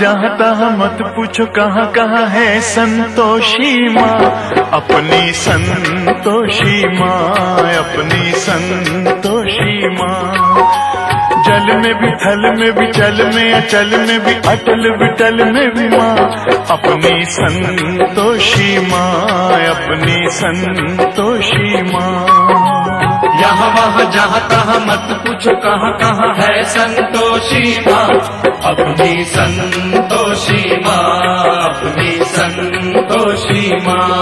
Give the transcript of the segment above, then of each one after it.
जहाँ तहाँ मत पूछो कहाँ कहाँ है संतोषी माँ, अपनी संतोषी माँ, अपनी संतोषी माँ। जल में भी थल में भी चल में अचल में भी अटल विटल में भी माँ, अपनी संतोषी माँ, अपनी संतोषी माँ। यहाँ वहाँ जहाँ तहाँ मत पूछो कहाँ कहाँ है संतोषी माँ, अपनी संतोषी माँ, अपनी संतोषी माँ।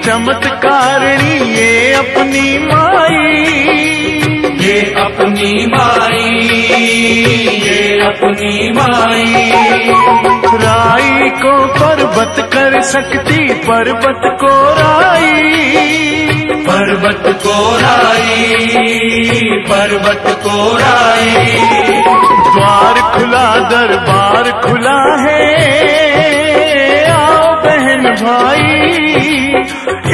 चमत्कारिणी ये अपनी माई, ये अपनी माई, ये अपनी माई। राई को पर्वत कर सकती पर्वत को राई, पर्वत को राई, पर्वत को राई। द्वार खुला दरबार खुला है, आओ बहन भाई,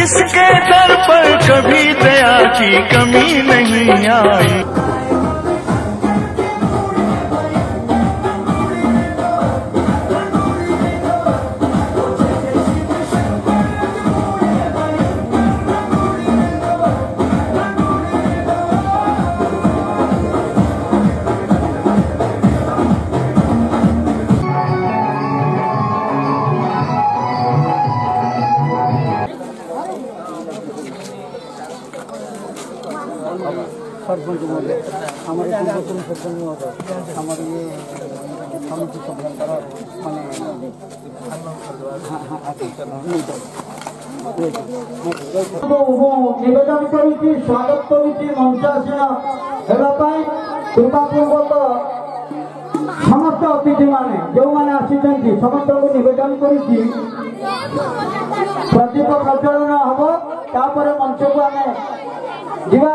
इसके दर पर कभी दया की कमी नहीं आई। सरपंच महोदय, हमारे पूर्वतन सरपंच महोदय, हमारे ये समिति सभ्यंतर माने निवेदन करुच्ची स्वागत करुच्ची मंचासीन होगापाई कृपापूर्वक समस्त अतिथि माने जो माने आसिछन्ति समस्त को निवेदन करुच्ची प्रदीप प्रज्वलन हब तापर मंच को आमे जीवा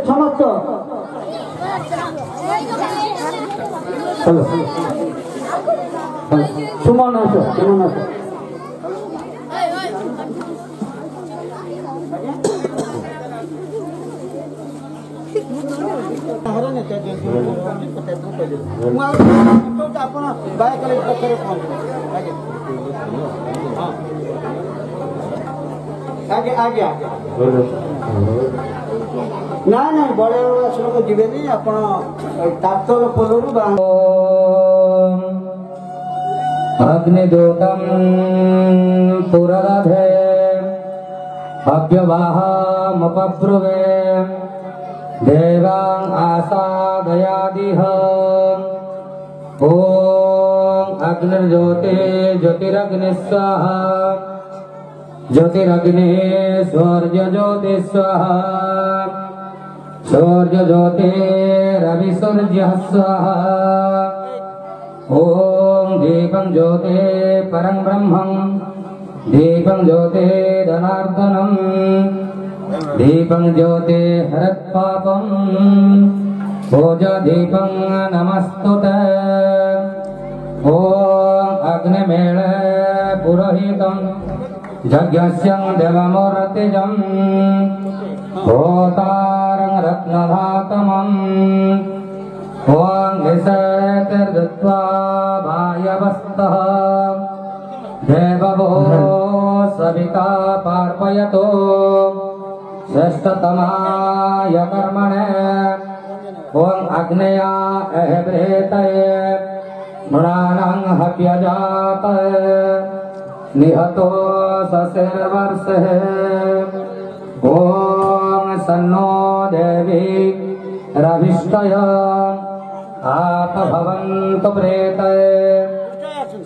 समस्त सुमन आगे आगे आगे ना ना बड़े आसन को जीवे नहीं आपण तातल पोलरू अग्निदूतम पुरदधे अव्यवाहमुपब्रुवे देवां आसादयादिह ओम अग्निर्ज्योति ज्योतिरग्नि स्वाहा ज्योतिरग्नि सूर्य ज्योति स्वाहा सूर्य ज्योति रवि सूर्य स्वाहा ओम दीपं ज्योति परं ब्रह्मं दीपं ज्योति धनार्दनं दीपं ज्योति हरत् पापं पूजा दीपं नमस्तुते ओम अग्निमेळ पुरोहितं यज्ञस्य देवमूर्तिजं होतारं रत्नधातमम् ओं निषेतिर्दत्वा भायवस्तः देववो सविता पार्पयतो श्रेष्ठतमाय कर्मणे ओं अग्नया अहबृतये मृणानां हव्यजातये निहतो सशिर्वर्षः ओं सन्नो देवी रविष्टय आप भवन्तु प्रेतये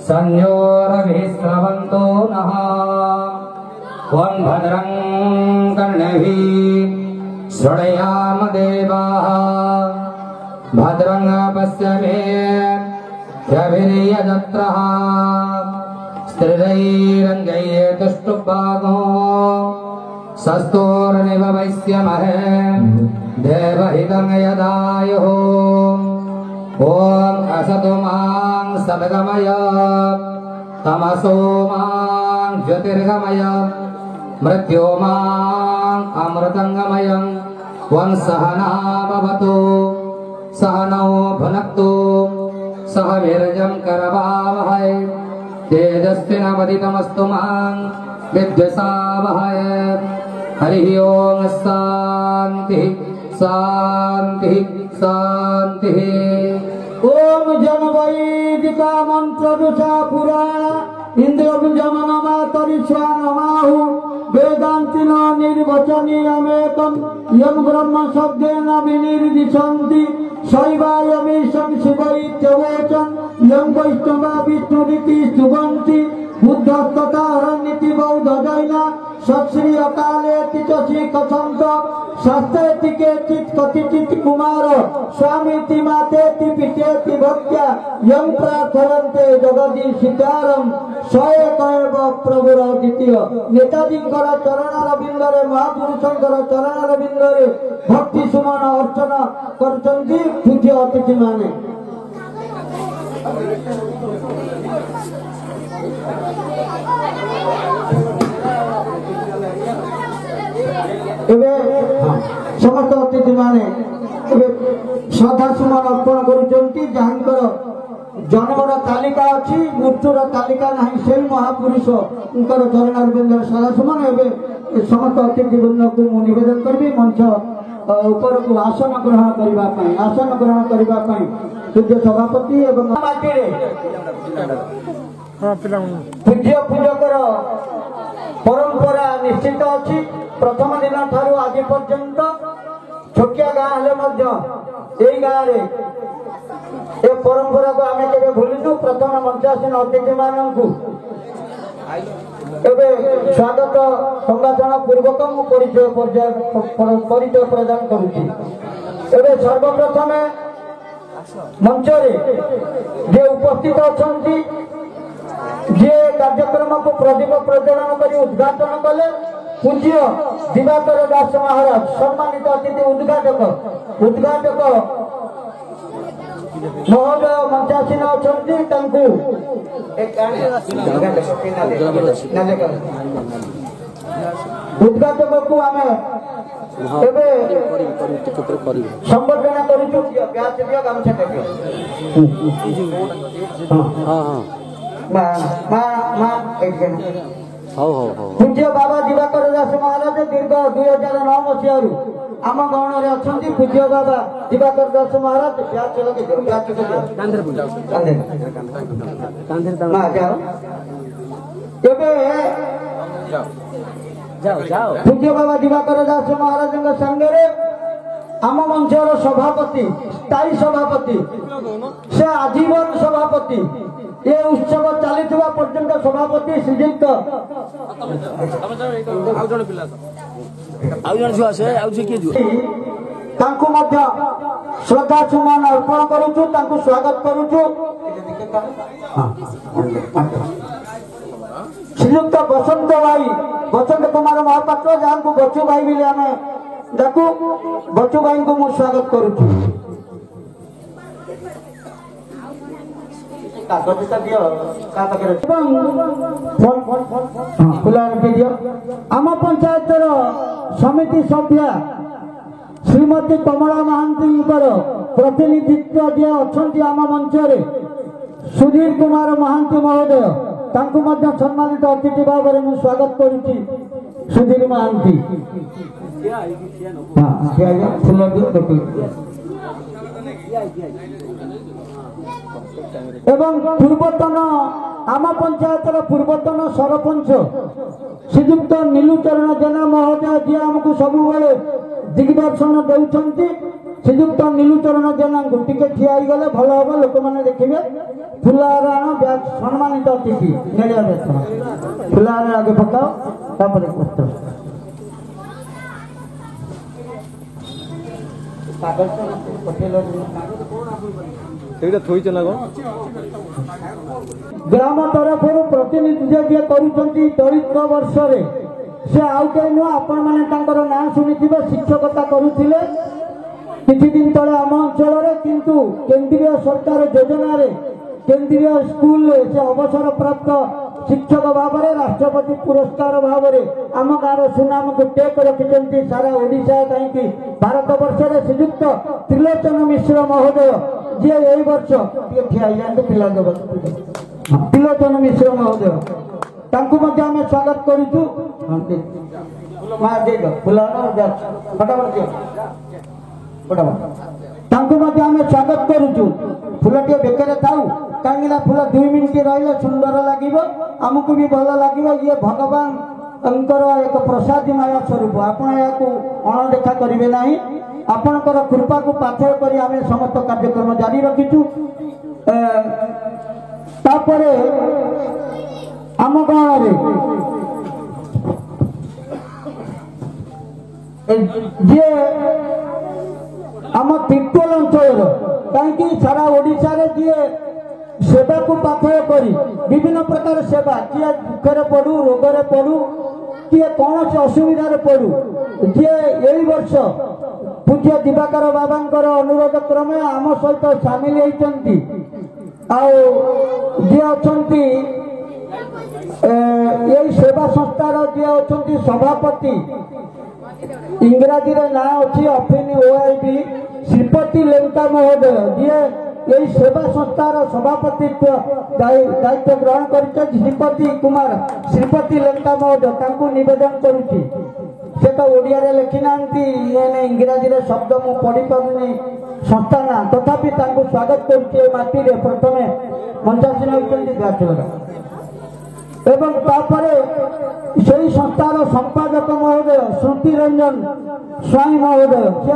संयोरभिस्रवन्तु नः ओं भद्रं कर्णेभिः शृणुयाम देवाः भद्रं पश्येमाक्षभिर्यजत्रः स्त्रिरैरङ्गैः तुष्टुभागो सस्तोर्निव वैश्यमहे देवहितं यदायुः ॐ असतो मां सद्गमय तमसो मां ज्योतिर्गमय मृत्यो मां अमृतंगमय वं सहना भवतु सहनौ भुनक्तु सह वीर्यं करवावहै तेजस्विनावधितमस्तु मां विद्विषावहै हरिः ओम शांति शांति शांति। ओम जनवैदिका मंत्र ऋषा पुराण इंद्रबीजमनमा तरिष्वा नमाहु वेदांतिन निर्वचनीयमेकं यं ब्रह्म शब्देन विनिर्दिशन्ति शैवायमीशं शिवैत्यवोचन् यं वैष्णवा विष्णुरिति स्तुवन्ति बुद्धस्तथा हरन्निति बौद्धजैन सत्श्री अकालेति च श्रीकथन्त शास्त्रेति केचित् कतिचित् कुमार स्वामीति मातेति पितेति भक्त्या यं प्रार्थयन्ते जगदीशिकारं स एक एव प्रभुर द्वितीय। नेताजींकर चरणरविंदरे महापुरुषंकर चरणरविंदरे भक्ति सुमन अर्चन करछन्ति पूज्य अतिथि माने। समस्त अतिथि माने श्रद्धा सुमन अर्पण करुचंती जहांकर जन्मर तालिका अच्छी मृत्युर तालिका नहीं से महापुरुष उनकर चरणरविंदर श्रद्धा सुमन एवं समस्त अतिथि वृंद को मु निवेदन करी मंच ऊपर को आसन ग्रहण करने पूज्य सभापति एवं पूज्य पूजकर परंपरा निश्चित अच्छी प्रथम दिन ठारू आज पर्यंत छोटिया गाँ हेले गाँव ए परंपरा को आम के भूलुचु। प्रथम मंचासीन अतिथि मानू स्वागत संभाषण पूर्वक परिचय प्रदान करुच्ची। सर्वप्रथम मंच जे उपस्थित अच्छा जे कार्यक्रम को प्रदीप प्रज्वलन कर उद्घाटन कले पूज्य दिवाकर दास महाराज सम्मानित अतिथि उद्घाटक महोदय मंचासीन अच्छा उद्घाटक को आम संबर्धना पूज्य बाबा दिवाकर दास महाराज दीर्घ 2009 मसीह आम गण में अच्छा पूज्य बाबा दिवाकर दास महाराज पूज्य बाबा दिवाकर दास महाराज संगे आम मंचर सभापति स्थायी सभापति से आजीवन सभापति ये उत्सव चली पर्यंत सभापति श्रीजुक्त श्रद्धा सुमन अर्पण करुचु स्वागत करुचु। श्रीजुक्त बसंत कुमार महापात्र जहाँ को बच्चू भाई भी आम डाकू बच्चू भाई को मुझे स्वागत करुचु। आम पंचायत समिति सभ्या श्रीमती कमला महांती प्रतिनिधित्व जी अच्छा आम मंच सुधीर कुमार महांती महोदय सम्मानित अतिथि भाव में मुझे स्वागत करुच्ची। सुधीर महांती एवं पूर्वतन आम पंचायत पूर्वतन सरपंच श्रीजुक्त नीलुचरण जेना महोदय जी आमको सब दिग्दर्शन देउछंती। श्रीजुक्त नीलुचरण जेना टिके ठिया गले भल हम लोक मैंने देखिए फुलहार ब्याग सम्मानित अतिथि फुलहार आगे पकाओ तापर ग्राम तरफ प्रतिनिधित्व करुचंती चलित वर्ष से आउ कहीं नुह आपण मैंने ना शुणिथिबे शिक्षकता करुथिले किछि दिन तले आम अंचल किंतु केंद्रीय सरकार योजना रे केंद्रीय स्कूल से अवसर प्राप्त शिक्षक भाव में राष्ट्रपति पुरस्कार भाव में आम गाँव सुनाम को टेक रखिंट सारा ओडिशा कहीं भारत वर्ष में श्रीजुक्त त्रिलोचन मिश्र महोदय जी यही वर्ष पिला त्रिलोचन मिश्र महोदय आम स्वागत करूँ आम स्वागत करूँ फूल टे बेकर थाऊ कहीं फूल 2 मिनिट रही सुंदर लगे आमको भी भल लगे ये भगवान एक प्रसादीमय स्वरूप आपण अणदेखा करेंगे ना आपणकर कृपा को पाथर कर आम समस्त कार्यक्रम जारी रखीचु तापरे आम गाँव जे आम तिर्तोल अंचल कहीं सारा ओडिशा रे जी सेवा को पाथर कर विभिन्न प्रकार सेवा किए दुखरे पड़ू रोगरे पड़ू किए कौन से असुविधा पड़ू जी यही वर्ष पूज्य दिवाकर बाबा अनुरोध क्रमे आम सहित सामिल होती जी अच्छा यही सेवा संस्थार जी अच्छा सभापति इंग्राजी ना अच्छी अफिन ओआईबी श्रीपति लेंका महोदय जी यही सेवा संस्थार सभापतित्व दायित्व ग्रहण कर श्रीपति कुमार श्रीपति लेंका महोदय निवेदन करुच्ची से तो ओडिया रे लिखी ना इंग्राजी शब्द मु पढ़ी पारुनी संस्था ना तथापि स्वागत करुच्ची माटी रे प्रथमे मंचासीन होती एवं तापरे सही संस्थार संपादक महोदय श्रुति रंजन स्वाई महोदय से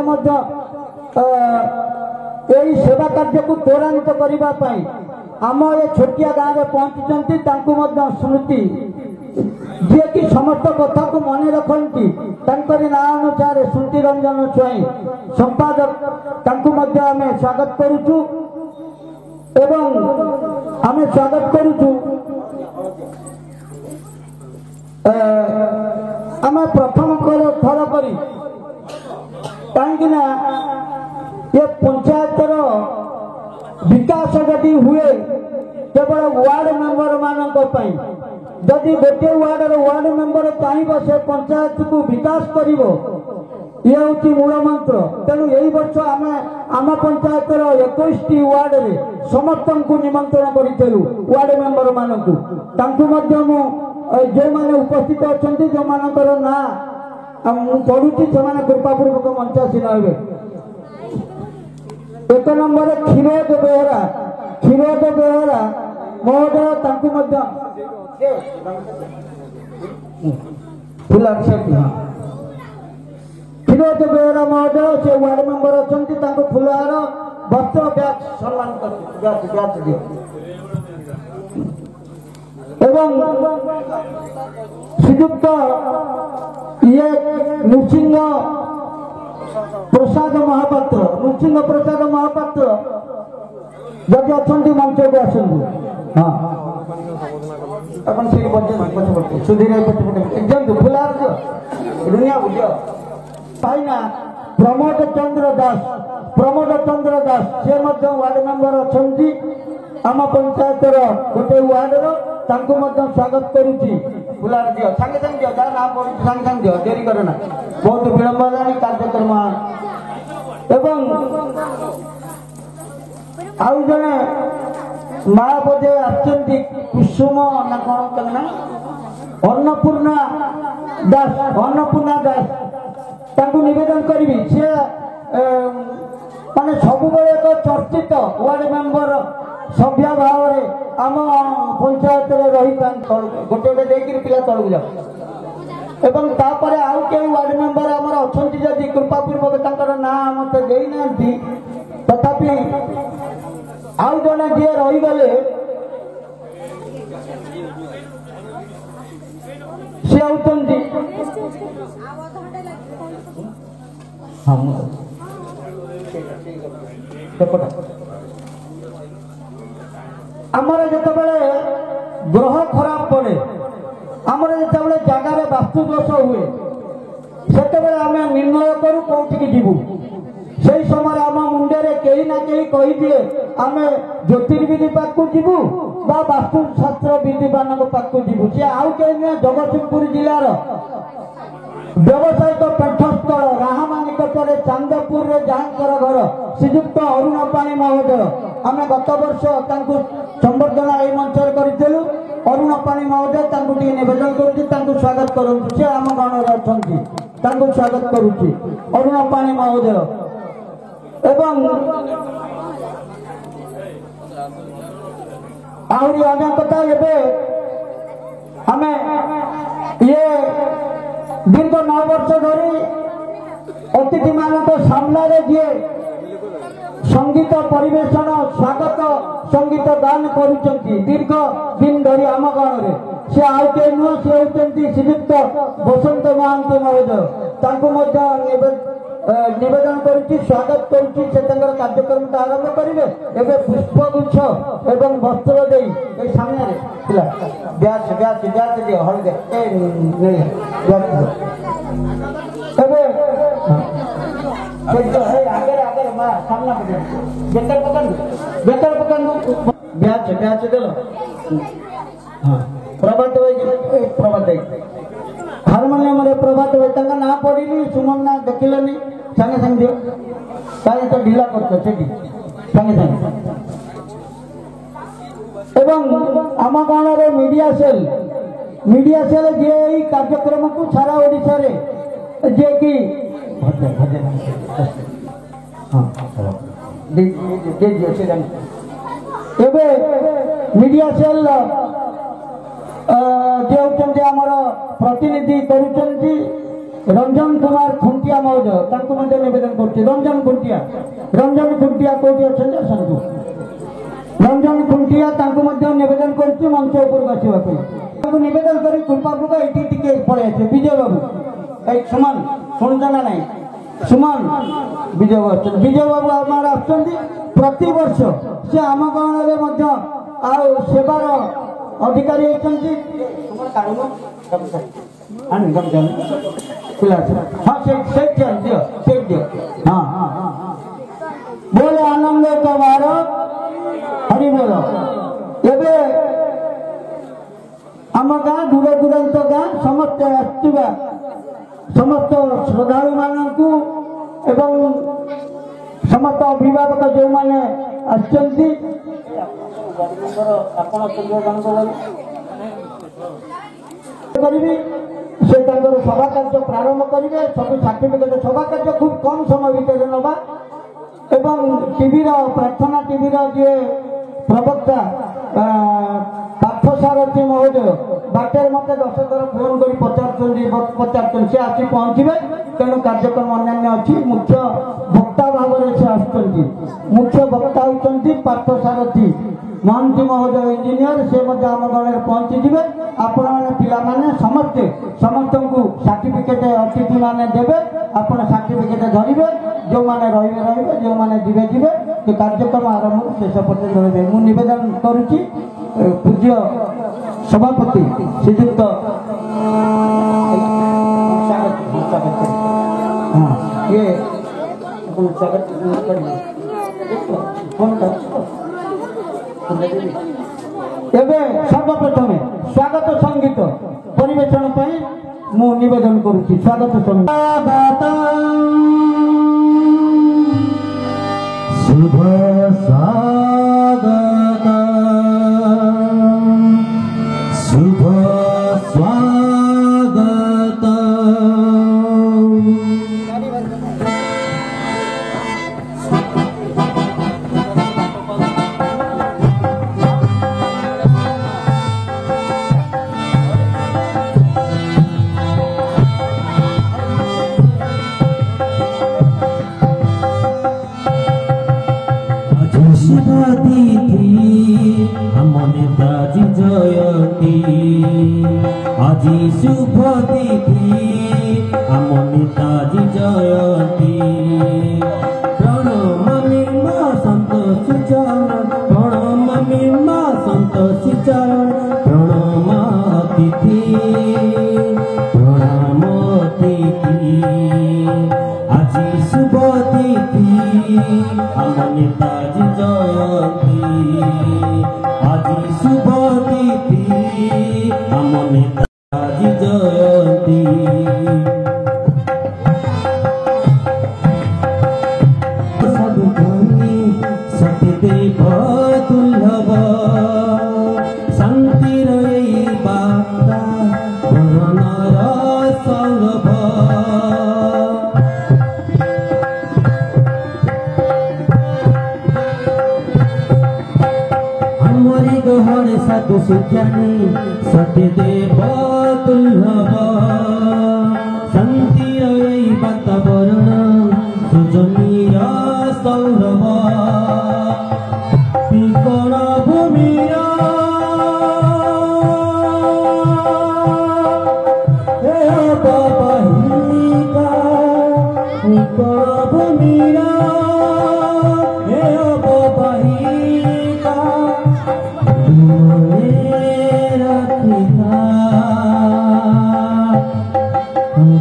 यही सेवा कार्य को त्वरान्वित करने आम ये छोटिया गाँव में पहुंची स्मृति जी कि समस्त कथा को मन रखती ना अनुसार श्रुति रंजन स्वाई संपादक आम स्वागत करुचु एवं आम स्वागत करुचु आम प्रथम थर कर कहीं ये पंचायतर विकास जदि हुए केवल वार्ड मेंबर मानी जदि गोटे वार्ड मेंबर चाहिए से पंचायत को विकास कर ये हूँ मूल मंत्र तेणु यही वर्ष आम आम पंचायतर 21टी वार्ड रे समस्त को निमंत्रण करूँ वार्ड मेंबर मानक जो मैंने उपस्थित अच्छा जो मानकर ना पढ़ुची से कृपापूर्वक मंचासीन हे एक नंबर क्षीरोद बेहरा महोदय क्षीरोद बेहरा महोदय से वार्ड मेंबर अच्छा फुलहार वस्त्र ब्याज सम्मान कर एवं श्रीजुक्त ये नृसिंह प्रसाद महापात्र जब अच्छा मंच को आसतु हाँ सुधीर पछपटे फुलार रुनिया बुझ भाईना प्रमोद चंद्र दास से वार्ड मेंबर अच्छा आम पंचायतर गोटे वार्डर स्वागत करुच्ची फुलार दियो सांगे सांगे दियो तार नाम पड़ू सांगे सांगे दियो देरी करना बहुत विलंब है कार्यक्रम एवं आउ जने माँ बोधे आसचंती कुसुम ना कौन कहना अन्नपूर्णा दास निवेदन करी सी माने सब एक चर्चित वार्ड मेंबर सभ्य भाव में आम पंचायत रही गोटे गोटे पिला तलू जाओ एवं तापर आउ कई वार्ड मेंबर आमर अच्छा जदि कृपापूर्वक ना मत देना तथापि आउ जड़े जी रहीगले सी आउचंती आमर जो ग्रह खराब पड़े आम आमर जो जगार वास्तु दोष हुए से आम निर्णय करूँ कौटिक जीवु से समय आम मुंडे कहीं ना कहीं कहीदिए आम ज्योतिर्विधि पाक जीवु बा वास्तुशास्त्र विधि मान पाक जीवु सी आउ कहीं नुहे जगतसिंहपुर जिलार व्यावसायिक पीठस्थल राहमा निकटने चांदपुर जहाँ घर श्रीजुक्त अरुण पाणी महोदय आम गत वर्ष संबर्धना यही मंच करूँ अरुण पाणी महोदय निवेदन करुँ स्वागत करूँ सी आम गण अच्छा स्वागत करुच्ची अरुण पाणी महोदय एवं आहरी अनेक कथा आम ये दीर्घ 9 वर्ष धरी अतिथि मान सामने जी संगीत परिवेशन स्वागत संगीत गान करुँच दीर्घ दिन धरी आम गण से आउ के नुह से होती श्रीजुक्त बसंत महांती महोदय निवेदन करुच्ची स्वागत करुच्ची से कार्यक्रम आरंभ करेंगे एवं पुष्पगुच्छ एवं वस्त्र दे सामने ब्याज ब्याज ब्याज दिए हलदे आगे आगे माँ सामना बेतर पकड़ ब्याज ब्याज दिल प्रभात प्रभात हारमोनियम प्रभात भाई ना पड़ी सुमन ना देखिलनि संगे संगे दियो तो ढिला करते संगे संगे एवं आम गाँव मीडिया सेल जे कार्यक्रम को सारा ओडिशा रे जे कि मीडिया सेल जे होती आमर प्रतिनिधि करुँच रंजन कुमार खुंटिया महोदय निवेदन कर रंजन खुंटिया कौटी अच्छा रंजन खुंटिया निवेदन कर मंच उपरक आसवाई निवेदन कर कृपा पूर्वक ये पड़े विजय बाबू सुमन शुणुच ना ना सुमन विजय बाबू आम प्रति वर्ष से आम गाँव में सेवार अधिकारी होती हाँ बोले आनंद कुमार हरि बोल एवं आम गाँ दूर दूरांत गाँ समस्त आसवा समस्त श्रद्धालु मानक एवं समस्त अभिभावक जो मैंने आसुच्च से सभा कार्य प्रारंभ करेंगे सब सर्टिफिकेट सभा कार्य खूब कम समय भितर नवा एवं टीवी प्रार्थना टीवी जी प्रवक्ता पार्थसारथी महोदय बाटर मत 10 थर फोन कर पचार से आसी पहुँचे तेणु कार्यक्रम अन्य अच्छी मुख्य वक्ता भाव से आसुच्च मुख्य वक्ता होती पार्थसारथी महांती महोदय इंजीनियर से आम गण पहुँचीजे आपण मैंने समस्ते समस्त को सर्टिफिकेट अतिथि मैंने देवे आपण सर्टिफिकेट धरवे जो मैंने रे जो मैंने जीवे जीवे तो कार्यक्रम आरंभ शेष पर्यटन रही मुझे निवेदन करुच्ची पूज्य सभापति श्रीजुक्त हाँ ये सर्वप्रथम स्वागत संगीत परिवेषण मु निवेदन करुच्ची स्वागत संगीत शुभ स्वागत शुभ स्वागत আজি শুভ তিথি আম নেতাজি জয়ন্তী প্রণমামি মা সন্তোষী চরণ প্রণমামি মা সন্তোষী চরণ প্রণমা তিথি আজি শুভ তিথি আম নেতাজি জয়ন্তী সদুখানি সত্যদেব দুর্লভ শান্তির এই বার্তা করোনার সৌরভ আমরি গহনে সাধু সুজ্ঞানী সত্যদেব দুর্লভ শান্তির এই বাতাবরণ সুজনীর সৌরভ বিকল ভূমির অববাহিকা বিকল ভূমির অববাহিকা মনে রাখিবা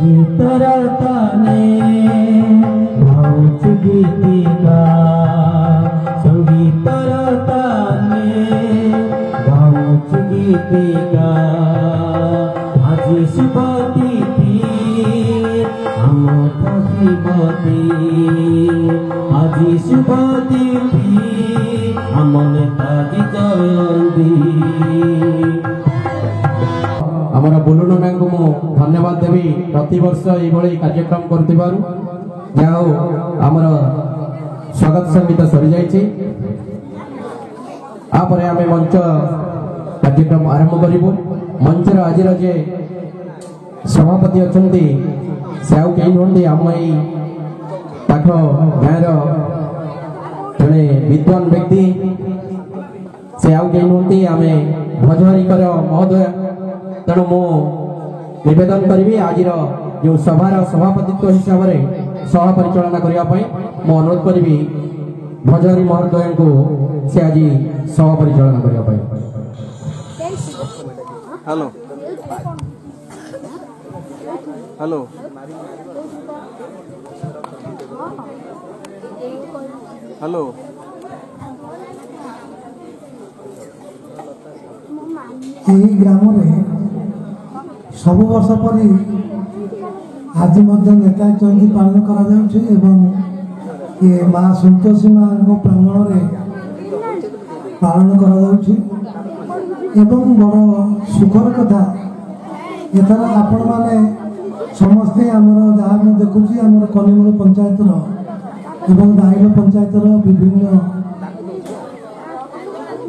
গীতর তানে ভাউচি গীতিকা সঙ্গীতর তানে ভাউচি গীতিকা আজি শুভ তিথি আমার জীবতী আজি শুভ তিথি আমার নেতাজি জয়ন্তী আমার বুলু ননাଙ୍କୁ ମୁଁ ଧନ୍ୟବାଦ ଦେବି ପ୍ରତିବର୍ଷ ଏଇଭଳି କାର୍ଯ୍ୟକ୍ରମ କରୁଥିବାରୁ ଯାହା ହଉ ଆମର ସ୍ୱାଗତ ସଙ୍ଗୀତ ସରିଯାଇଛି ତାପରେ ଆମେ ମଞ୍ଚ କାର୍ଯ୍ୟକ୍ରମ ଆରମ୍ଭ କରିବୁ ମଞ୍ଚର ଆଜିର ଯେ ସଭାପତି ଅଛନ୍ତି ସେ ଆଉ କେହି ନୁହନ୍ତି ଆମ ଏଇ ପାଖ ଗାଁର ଜଣେ ବିଦ୍ୱାନ ବ୍ୟକ୍ତି ସେ ଆଉ କେହି ନୁହନ୍ତି ଆମେ ଭଜହରିଙ୍କର ମହୋଦୟ ତେଣୁ ମୁଁ ନିବେଦନ କରିବି ଆଜିର ଯେଉଁ ସଭାର ସଭାପତିତ୍ୱ ହିସାବରେ ସହ ପରିଚାଳନା କରିବା ପାଇଁ ମୁଁ ଅନୁରୋଧ କରିବି ଭଜହରି ମହୋଦୟଙ୍କୁ ସେ ଆଜି ସହ ପରିଚାଳନା କରିବା ପାଇଁ हेलो हेलो हेलो ଏହି ଗ୍ରାମରେ ସବୁ ବର୍ଷ ପରି ଆଜି ମଧ୍ୟ ନେତାଜୀ ଜୟନ୍ତୀ ପାଳନ କରାଯାଉଛି ଏବଂ ଏ ମା ସନ୍ତୋଷୀ ମାଙ୍କ ପ୍ରାଙ୍ଗଣରେ ପାଳନ କରାଯାଉଛି ଏବଂ ବଡ଼ ସୁଖର କଥା ଏଥର ଆପଣମାନେ ସମସ୍ତେ ଆମର ଯାହା ମୁଁ ଦେଖୁଛି ଆମର କନିମୂଳ ପଞ୍ଚାୟତର ଏବଂ ଦାଇଲ ପଞ୍ଚାୟତର ବିଭିନ୍ନ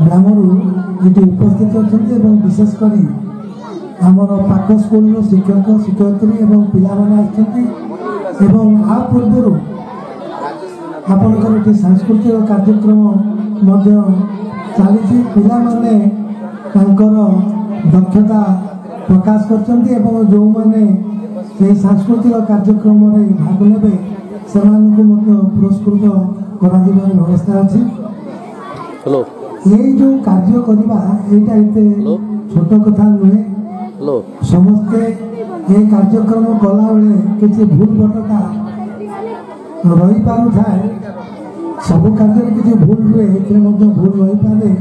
ଗ୍ରାମରୁ ଏଠି ଉପସ୍ଥିତ ଅଛନ୍ତି ଏବଂ ବିଶେଷ କରି ଆମର ପାଖ ସ୍କୁଲର ଶିକ୍ଷକ ଶିକ୍ଷୟିତ୍ରୀ ଏବଂ ପିଲାମାନେ ଆସିଛନ୍ତି ଏବଂ ଆ ପୂର୍ବରୁ ଆପଣଙ୍କର ଏଠି ସାଂସ୍କୃତିକ କାର୍ଯ୍ୟକ୍ରମ ମଧ୍ୟ ଚାଲିଛି ପିଲାମାନେ ତାଙ୍କର ଦକ୍ଷତା ପ୍ରକାଶ କରିଛନ୍ତି ଏବଂ ଯେଉଁମାନେ ସେହି ସାଂସ୍କୃତିକ କାର୍ଯ୍ୟକ୍ରମରେ ଭାଗ ନେବେ ସେମାନଙ୍କୁ ମଧ୍ୟ ପୁରସ୍କୃତ କରାଯିବାର ବ୍ୟବସ୍ଥା ଅଛି ଏଇ ଯେଉଁ କାର୍ଯ୍ୟ କରିବା ଏଇଟା ଏତେ ଛୋଟ କଥା ନୁହେଁ ସମସ୍ତେ ଏ କାର୍ଯ୍ୟକ୍ରମ କଲାବେଳେ କିଛି ଭୁଲ ଭଟକା ରହିପାରୁଥାଏ ସବୁ କାର୍ଯ୍ୟରେ କିଛି ଭୁଲ ହୁଏ ଏଥିରେ ମଧ୍ୟ ଭୁଲ ରହିପାରେ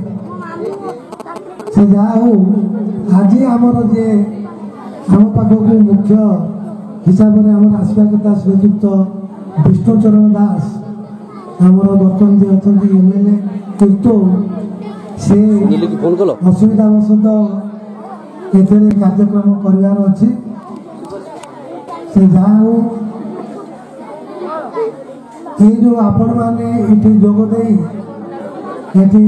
ସେ ଯାହା ହଉ ଆଜି ଆମର ଯେ ଆମ ପାଖକୁ ମୁଖ୍ୟ ହିସାବରେ ଆମର ଆସିବା କଥା ଶ୍ରୀଯୁକ୍ତ ବିଷ୍ଣୁଚରଣ ଦାସ ଆମର ବର୍ତ୍ତମାନ ଯେ ଅଛନ୍ତି MLA କିନ୍ତୁ ସେ ଅସୁବିଧା ବଶତଃ ଏଥିରେ କାର୍ଯ୍ୟକ୍ରମ କରିବାର ଅଛି ସେ ଯାହା ହଉ ଏଇ ଯେଉଁ ଆପଣମାନେ ଏଠି ଯୋଗ ଦେଇ ଏଠି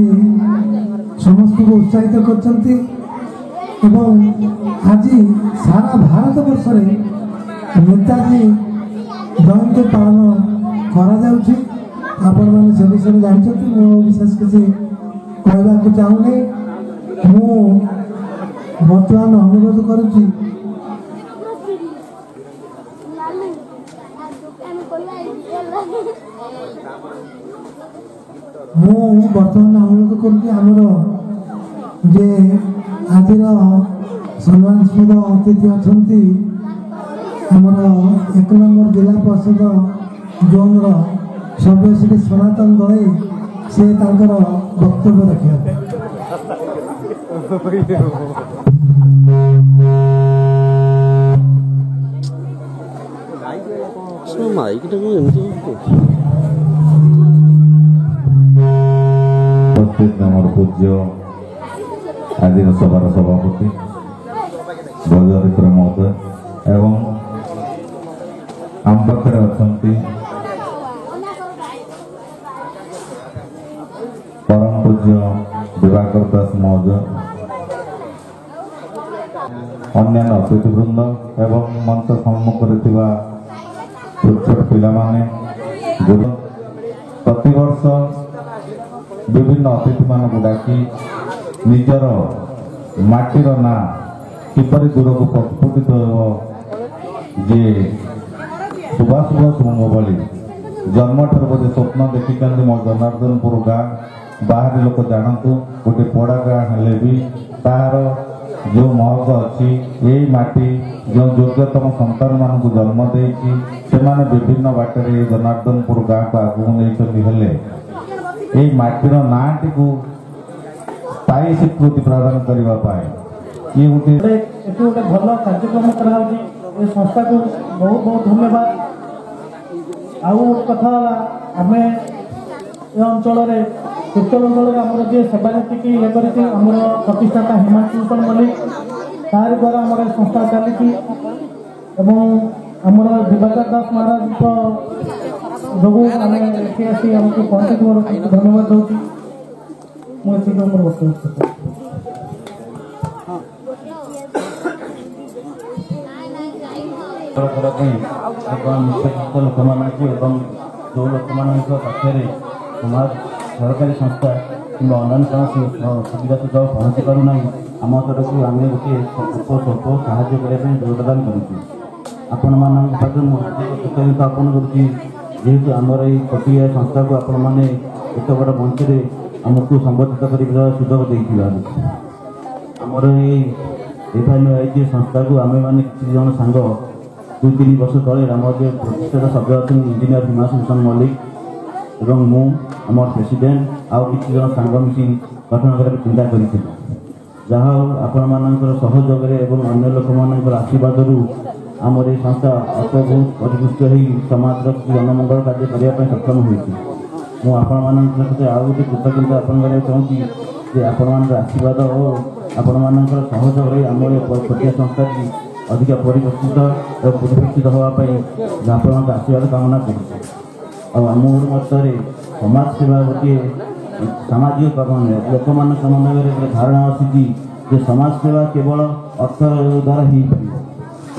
ସମସ୍ତଙ୍କୁ ଉତ୍ସାହିତ କରିଛନ୍ତି ଏବଂ ଆଜି ସାରା ଭାରତ ବର୍ଷରେ ନେତାଜୀ ଜୟନ୍ତୀ ପାଳନ କରାଯାଉଛି ଆପଣମାନେ ସେ ବିଷୟରେ ଜାଣିଛନ୍ତି ମୁଁ ବିଶେଷ କିଛି କହିବାକୁ ଚାହୁଁନି ମୁଁ ବର୍ତ୍ତମାନ ଅନୁରୋଧ କରୁଛି ମୁଁ ବର୍ତ୍ତମାନ ଅନୁରୋଧ କରୁଛି ଆମର ଯେ ଆଜିର ସମ୍ମାନସ୍ପଦ ଅତିଥି ଅଛନ୍ତି ଆମର 1 ନମ୍ବର ଜିଲ୍ଲା ପରିଷଦ ଜୋନ୍ର ସଭ୍ୟ ଶ୍ରୀ ସନାତନ ଦଳେଇ से तांकर वक्तव्य रखिया उपस्थित आमर पूज्य आज सभार सभापति बजरित्र महोदय एवं आम पाखे अच्छा परम पूज्य दिवाकर दास महोदय अन्य अतिथिवृंद एवं मंच सम्मुख छोट पिला प्रतिवर्ष विभिन्न अतिथि मान डाकी निजर माटीर ना किपरि दूर को प्रस्फुटित हो जे सुभाष बोस भली जन्म ठार बोधे स्वप्न देखी मो जनार्दनपुर गाँ बाहर लोक जानतु गोटे पड़ा गाँ हेले भी तार जो महत्व अच्छी यही माटी जो योग्यतम संतान मान जन्म देती से विभिन्न बाटर जनार्दनपुर गाँ को आगू नहीं माटीर नाटी को स्थायी स्वीकृति प्रदान करने ये गोटे भल कार्यक्रम कर संस्था को बहुत बहुत धन्यवाद। आउ कथा आम अंचल उत्तर अंचल आम जी सेवानीति की आमर प्रतिष्ठाता हिमांशु भूषण मल्लिक तार द्वारा आम संस्था चली आमर दिवाकर दास महाराज जो आम ये आसी आमको पहुँचे धन्यवाद दूसरी मुझे वक्तव्य लोक मान जो लोक मान पाखे समाज सरकारी संस्था कि अन्य कौन सुविधा सुझाव पहुँची पारना आम तरफ आम गोटे स्वल्प साहय करने योगदान करपन मुझे अर्पण करेतु आमर ये छोटिया संस्था को आपण मैंने एत बड़ मंच आमको संबोधित कर सुजोग देती आमर ये संस्था को आम मैंने किसी जन सांग 2-3 वर्ष तले आम जो प्रतिष्ठित सभ्य अच्छे इंजीनियर हिमांशु भूषण मल्लिक एवं मु आम प्रेसिडेंट आउ किसी जन सांग मिसी गठन करने चिंता कर जहाँ आपण मान सहयोग अन्य लोक मान आशीर्वाद आमर ये संस्था अल्प बहुत परिपुष्ट हो समाज जनमंगल कार्य करने सक्षम होती आपण मान आउ गोटे कृतज्ञता अर्पण करने चाहूँगी आपण मान आशीर्वाद और आपण मान सहयोग आम छोटिया संस्था की अधिक परिपुष्टित और परिपुष्टित होगापी आपण आशीर्वाद कामना कर मोर मतरे समाज सेवा गोटे सामाजिक कर्म लोक मान समन्वय गोटे धारणा अच्छी समाज सेवा केवल अर्थ द्वारा हो पार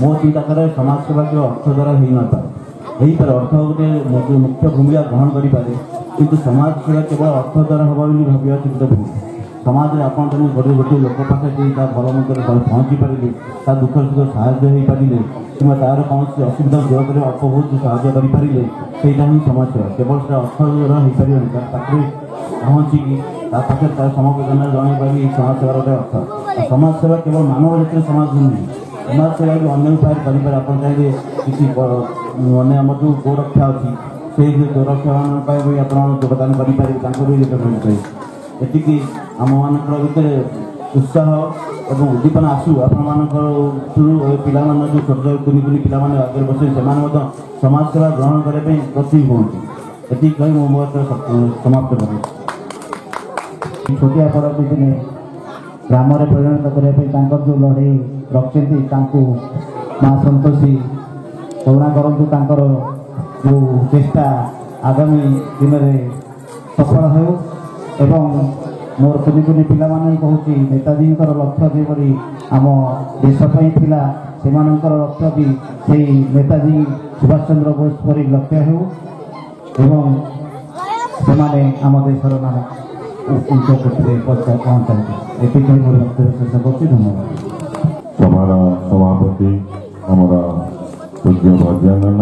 मो चिंता करे समाज सेवा केवल अर्थ द्वारा हो पारे अर्थ गोटे मुख्य भूमिका ग्रहण करें किंतु समाज सेवा केवल अर्थ द्वारा हवा भाविया चिंता भूल समाज में आप गोटे गोटे लोक पाखे भल मंत्र पहुँची पारे ता दुख सुख साहय हो पारे कि तार कौन असुविधा दूर कर अल्प बहुत साहय करें सहीटा ही समाज सेवा केवल से अर्थ द्वारा हो पारे पाखे पहुँचिकी पाखे तार समवेदना जन पारि समाज सेवार गोटे अर्थ समाज सेवा केवल मानव जातिर समाज नुहे समाज सेवा भी अन्य उपाय करें आप चाहिए किसी मैंने आम जो गोरक्षा अच्छी से गोरक्षा भी आप योगदान करें एतिकी आम मान भर उत्साह और उद्दीपना आसू आपण पिला जो छोट कुनि कुनि पिला आगे बसे से समाज सेवा ग्रहण करने प्रति हमें ये कही मो समाप्त कर छोटिया पड़ोसी ने ग्राम में परिणत करने जो लड़े रखी माँ संतोषी करुणा करूँ जो चेष्टा आगामी दिन में सफल हो एवं मोर कुनि कुनि पिला कहूँ नेताजी लक्ष्य जेपरी आम देशपाई थिला से लक्ष्य भी से नेताजी सुभाष चंद्र बोस परी लक्ष्य हो एवं से आम देशर नाम उच्च कोटि पहुँचाते ये मोर वक्तव्य शेष कर धन्यवाद। सभार सभापति आमर पूज्य भजन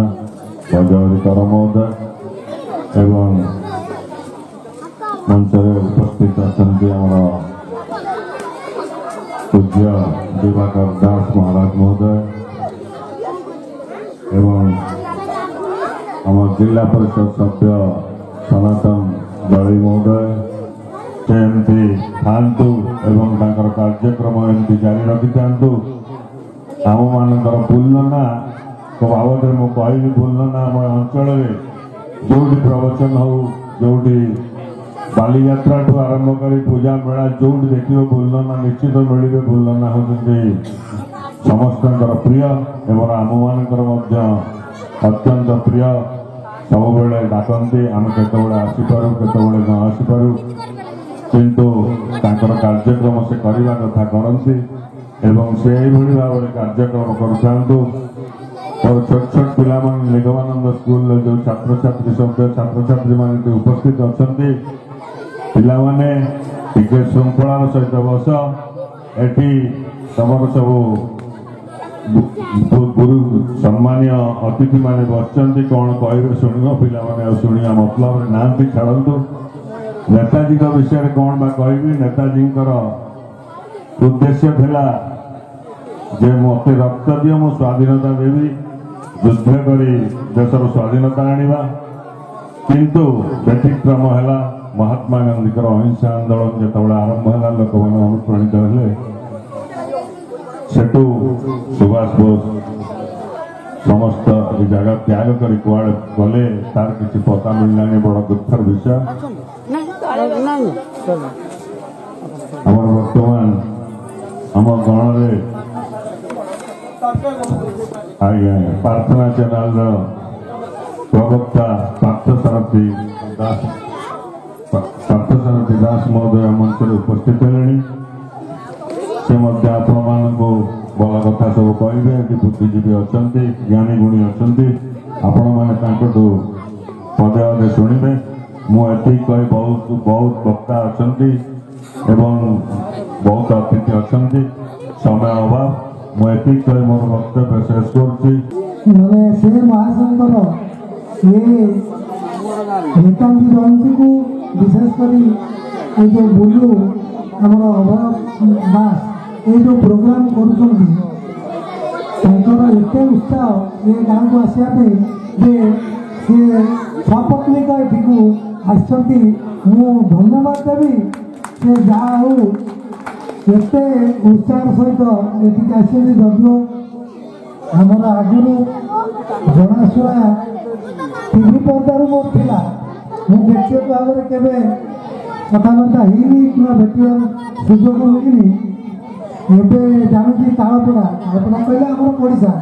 बजरिकर महोदय एवं मंच उपस्थित अच्छा पूज्य दिवाकर दास महाराज महोदय एवं आम जिला परिषद सभ्य सनातन ଦଳୀ ମହୋଦୟ ସେ ଏମିତି ଥାଆନ୍ତୁ ଏବଂ ତାଙ୍କର କାର୍ଯ୍ୟକ୍ରମ ଏମିତି ଜାରି ରଖିଥାନ୍ତୁ। ଆମମାନଙ୍କର ଭୁଲନା ବାବଦରେ ମୁଁ କହିବି, ଭୁଲନା ଆମ ଅଞ୍ଚଳରେ ଯୋଉଠି ପ୍ରବଚନ ହଉ, ଯୋଉଠି ବାଲିଯାତ୍ରାଠୁ ଆରମ୍ଭ କରି ପୂଜା ମେଳା ଯୋଉଠି ଦେଖିବ ଭୁଲନା ନିଶ୍ଚିତ ମିଳିବେ। ଭୁଲନା ହେଉଛନ୍ତି ସମସ୍ତଙ୍କର ପ୍ରିୟ ଏବଂ ଆମମାନଙ୍କର ମଧ୍ୟ ଅତ୍ୟନ୍ତ ପ୍ରିୟ। ସବୁବେଳେ ଡାକନ୍ତି, ଆମେ କେତେବେଳେ ଆସିପାରୁ କେତେବେଳେ ନ ଆସିପାରୁ, କିନ୍ତୁ ତାଙ୍କର କାର୍ଯ୍ୟକ୍ରମ ସେ କରିବା କଥା କରନ୍ତି ଏବଂ ସେ ଏଇଭଳି ଭାବରେ କାର୍ଯ୍ୟକ୍ରମ କରୁଥାନ୍ତୁ। और छोट छोट पिला निगमानंद स्कूल जो छात्र छात्री सब छात्र छात्री मान उपस्थित अच्छा पिलाने टे श्रृंखलार सहित बस एटी तुम सब गुरु सम्मान्य अतिथि माने बसचंती कौन कहे शुण पिलाने शुणा मतलब ना छाड़ू नेताजी विषय कौन बा कहि नेताजी उद्देश्य थिला जे मत रक्त दियो मो स्वाधीनता देवी युद्ध करी देशर स्वाधीनता आनिबा किंतु व्यतिक्रम है महात्मा गांधी अहिंसा आंदोलन जो आरंभ है लोक मैंने अनुप्राणित हेले सेठू सुभाष बोस समस्त ये जगह त्याग कर कुआड़े गले तार किसी पता मिलना बड़ दुखर विषय। आम बर्तमान आम गण आज्ञा प्रार्थना चैनल प्रवक्ता पार्थसारथी दास महोदय मंच में उपस्थित है। से आपण मान भल कथा सब कहे बुद्धिजीवी अच्छा ज्ञानी गुणी अच्छा आपण मैंने पदे पदे शुणे मुझे कही बहुत बहुत वक्ता अच्छा बहुत अतिथि अच्छा समय अभाव मुझे कही मोर वक्तव्य शेष कर से महासंघर ये नेताजी जयंती को विशेषकर ये जो बुलू आम अभाव दास ये जो प्रोग्राम कर उत्साह ये गाँव को आसवाई सी सपत्निक ये आसती धन्यवाद देवी से जहाँ हो एत उत्साह सहित ये आस जदिव आमर आगुरी जनाशुना टीवी पर्दार मोर था मु व्यक्तिगत भाव में केवे कथबार्ता होनी कि भेटार सुजोग मिलनी एवं जानूँ तालपड़ा कहले आम पड़ोसा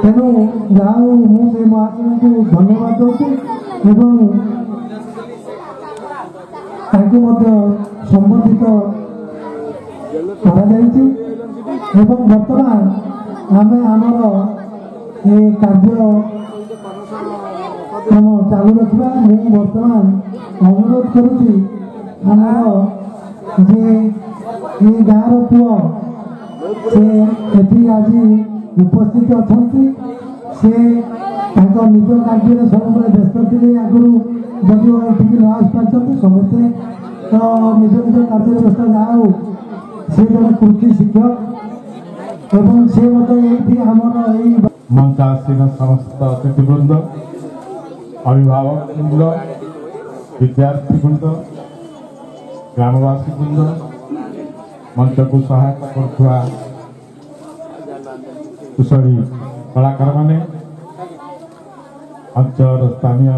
तेणु जहाँ मुझे महात्मा को धन्यवाद दूसरी संबोधित बर्तमान आम आमर ये कार्य चालू रखा मुझे बर्तमान अनुरोध करुँची आमर जे ये गाँव पुओ से आज उपस्थित अच्छा से निज कार्य सब व्यस्त थे आगुरी जदिव ये न आस पार्टी समस्ते तो निज निज कार्य व्यस्त जहाँ हो से जन कृषि शिक्षक एवं से मत मंच आसीन समस्त अतिथिवृंद अभिभावक वृंद विद्यार्थी वृंद ग्रामवासी वृंद मंच को सहायता करुवा कुशली कलाकार माने अंचल स्थानीय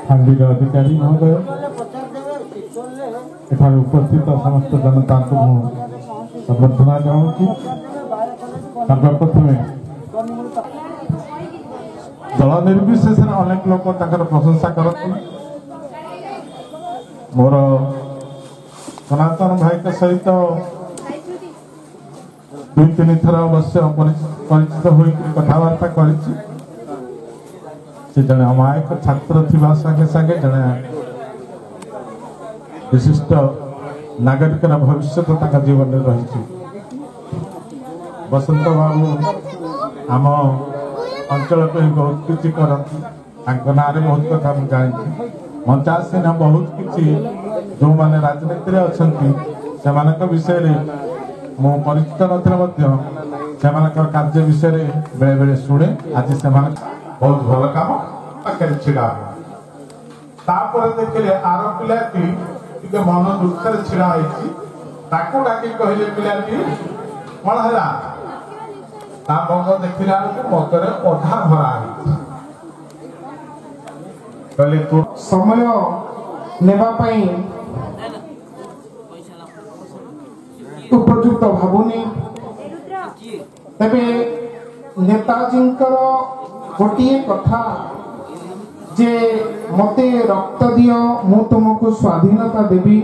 फांडी अधिकारी महोदय एठार उपस्थित समस्त जनता को संबर्धना जनाऊँगी। सर्वप्रथम दल निर्विशेष अनेक लोक प्रशंसा करती मोर सनातन भाई के सहित दुई तीन थर अवश्य परिचित हो कथबार्ता कर जड़े अमायक छात्र थी संगे संगे जड़े विशिष्ट नागरिक भविष्य जीवन में रही बसंत बाबू आम अंचल को बहुत किसी करती ना बहुत कथा मुझे जानी मंचासीन बहुत किसी जो मैंने राजनीति अच्छा से विषय मु परिचित न कार्य विषय बेले बेले शुणे आज से बहुत भल कम पाखे छिड़ा तापर देखिले आर पिलाटी टिके मन दुखरे छिड़ा होइछि ताकू डाकी कहले पिलाटी कोन हला ता मग देखिला को मगरे अधा भरा होइछि कहले तो समय नेबा पई उपयुक्त भावुनी तबे नेताजींकर गोटे कथा जे मते रक्त दियो मु तुमको स्वाधीनता देवी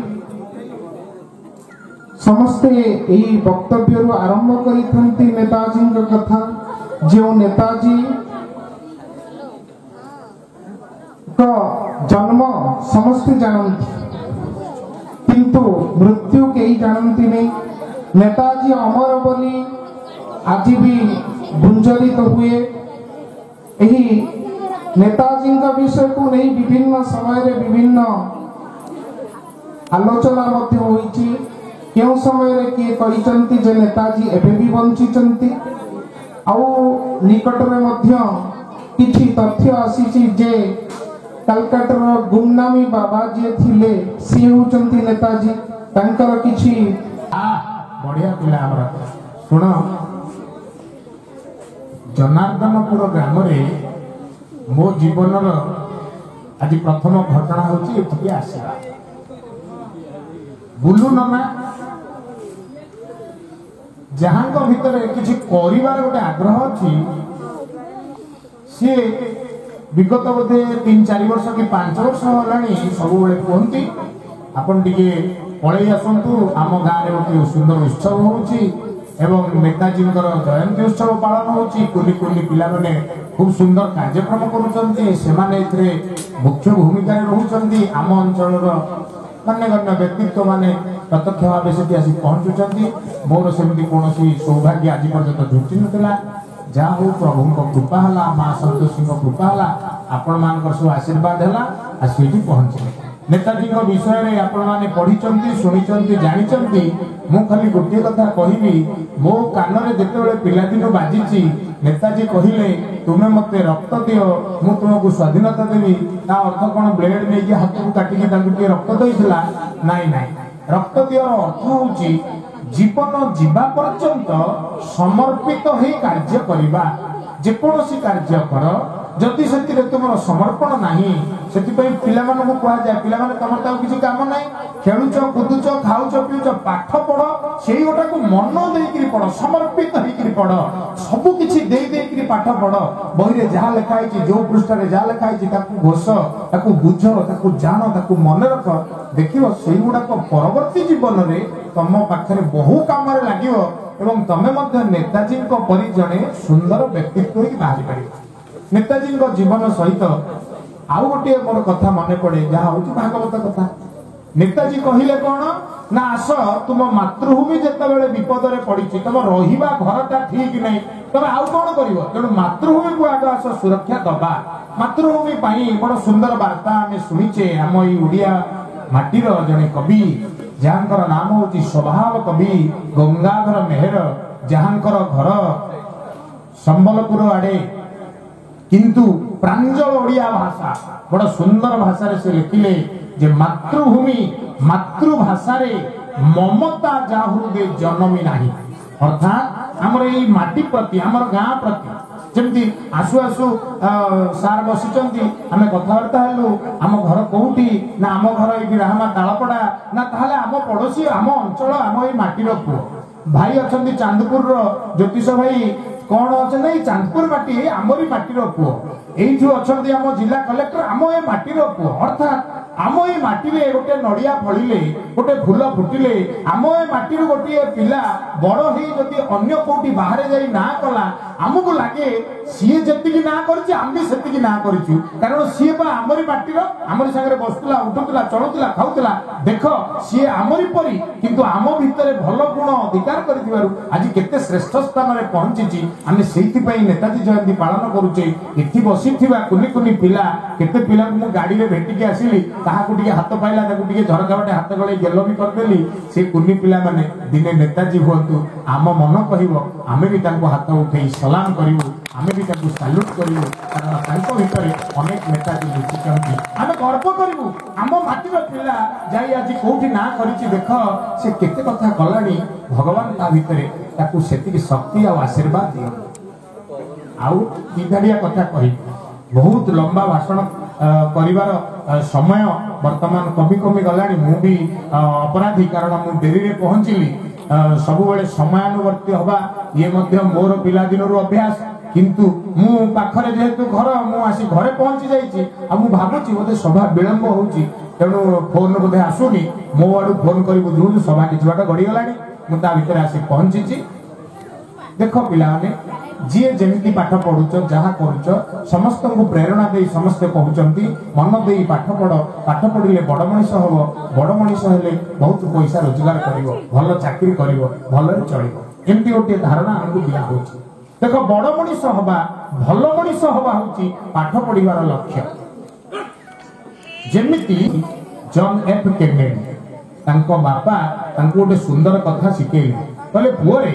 समस्ते यही वक्तव्य आरंभ करिथंती नेताजी कथा जो नेताजी का जन्म समस्ते जानती किंतु मृत्यु कई जानती नहीं नेताजी अमर बोली आज भी गुंजरित हुए यही नेताजी का विषय को नहीं विभिन्न समय रे विभिन्न आलोचना मध्य होईची क्यों समय रे किए करिसंती जे नेताजी एबे भी बंचिचंती आउ निकट में मध्य किछि तथ्य आसीची जे कलकत्ता गुमनामी बाबा जे थिले सी होचंती नेताजी तांकर किछि बढ़िया पिला हमरा सुन जनार्दनपुर ग्राम रे मो जीवन आज प्रथम घटना होची एठिके आसीला बुलू नना जहां भितर किसी करिवार गोटे आग्रह अच्छी सी विगत बोधे 3-4 वर्ष कि 5 वर्ष होलानी सब बेले कहती आपन टिके पळै आसंतु आम गाँव में गोटे सुंदर उत्सव होउची एवं नेताजी जयंती उत्सव पालन होउची कुली कुली पिला माने खूब सुंदर कार्यक्रम करुचंती सेमाने एथरे मुख्य भूमिका रहउचंती आम अंचलर मान्यगण्य व्यक्तित्व माने प्रत्यक्ष भाव से आसी पहुंचुचंती मोर सेमती कोनोसी सौभाग्य आज पर्यंत जुटी नथिला जा हो प्रभु कृपा हला मां संतोषी कृपा हला आपण मानकर सब आशीर्वाद हला आ सेठी पहुंचे नेताजी विषय में आपण माने पढ़ी शुणी जानी मु खाली गोटे कथा कहबी मो कान में जिते पिलादिन बाजी नेताजी कहले तुम्हें मते रक्त दियो मु तुमको स्वाधीनता देवी ता अर्थ कौन ब्लेड नहीं हाथ को काटिकी रक्त देइथिला नाई नाई रक्त दियो अर्थ होउची जीवन जीवा पर्यंत समर्पित ही कार्य करिबा जेकोसी कार्य कर जदि से तुम समर्पण नहीं से पिला कह जाए पिला तुम तो किसी काम ना खेलुच कूदुच खाऊच पीउच पाठ पढ़ से गोटा को मन देकर पढ़ समर्पित होकर पढ़ सबू किसी दे पाठ पढ़ बही जहाँ लिखाई जो पृष्ठ जहाँ लिखाई घोष ताकू बुझ ताकू जान ताकू मन रख देख से गुड़ाक परवर्ती जीवन में तुम पाखे बहु काम लगे एवं तमें नेताजी परी जड़े सुंदर व्यक्तित्व बाहरी पार नेताजी जीवन सहित आउ गोटे मोर कथा मन पड़े जहाँ हूँ भागवत कथा नेताजी कहले कौन ना आस तुम मातृभूमि जिते विपद में पड़ी तुम रहा घरटा ठीक नहीं तुम आउ कौन कर तेणु मातृभूमि को आग आस सुरक्षा दबा मातृभूमि बड़ सुंदर वार्ता आम शुणीचे आम ओडिया माटीर जड़े कवि जहां नाम हूँ स्वभाव कवि गंगाधर मेहर जहां घर संबलपुर आड़े किंतु प्रांजल ओडिया भाषा बड़ सुंदर भाषा से लिखिले जे मातृभूमि मातृभाषा रे ममता जाहृदे जन्मी नाही अर्थात हमर एई माटी प्रति हमर गाँ प्रति जमती आसु आसु सार बसिचंती आमे कथावार्ता हेलु आम घर कोउठी ना आम घर एठी राहमा तालपड़ा ना ताहले आम पड़ोसी आम अंचल आम एई माटीर पुओ भाई अछंती चांदपुर रो ज्योतिष भाई कौन अच्छे चांदपुर माटी आमरी माटीर पुओ एठू अच्छा आम जिला कलेक्टर आम ए माटीर पुओ अर्थात आम ए माटी रे गोटे नड़िया फलिले गोटे फूल फुटिले आम ए माटी गोटे पिला बड़ हो जदि अन्य कोटी बाहर जाई ना कला आमको लगे सी जी ना कर आम भी से ना कर कारण सी आमरी माटीर आमरी सागर बसुला उठुला चलुला खाऊला देख सी आमरी परी किंतु आम भितर भल गुण अधिकार कर आज केते श्रेष्ठ स्थान में पहुंची आम से नेताजी जयंती पालन करुचे इति बसी कुनी कुनी पिला केते पिला मु गाड़ी में भेटिकी आसिली ताहाकु टिके हाथ पाइला ताकु टिके झरका बाटे हाथ गले गेलो भी करदेली से कुनी पिला माने दिने नेताजी हुअतु आम मन कहबो आमे भी तांको हाथ उठेई सलाम करिवु आमे भी ताकू सैल्यूट करू कारण तांको भितरे अनेक नेता जी लुचिचंती आमे गर्व करू आम माटीर पिला जाई आज कोठी ना करिछि देख से केते कथा कलानी भगवान ता भितरे ताकू सेतिकी शक्ति आ आशीर्वाद दियो आउ तीधारिया कथा कहि बहुत लंबा भाषण परिवार समय वर्तमान कमी कमी गलानी मु भी अपराधी कारण मु डेरी रे पहुंचली सब बेले समयानुवर्ती हवा ये मध्य मोर पिला दिनर अभ्यास किंतु मु पाखरे जेहेतु घर मु आसी घरे पहुंची जाइछि आ मु भाबुछि बोधे सभा विलंब होउछि तेणु फोन बोधे आसुनी मो आडू फोन करी बुझू सभा किछि बाट गड़ी गलानी मु ता भितर आसी पहुंचीछि देखो पिला माने जी जमी पाठ पढ़ुच जहाँ करुच समस्त को प्रेरणा दे समस्ते कहते मन दे पाठ पढ़िले बड़ मनीष हम बड़ मनीष हेले बहुत पैसा रोजगार कर भल चाकरी कर भल चल एमती गोटे धारणा आमको दिया देख बड़ मनीष हवा भल मनीष हवा हूँ पाठ पढ़ार लक्ष्य जमीती जॉन एफ केनेडी बापा गोटे सुंदर कथा शिखेले कहले पुओरे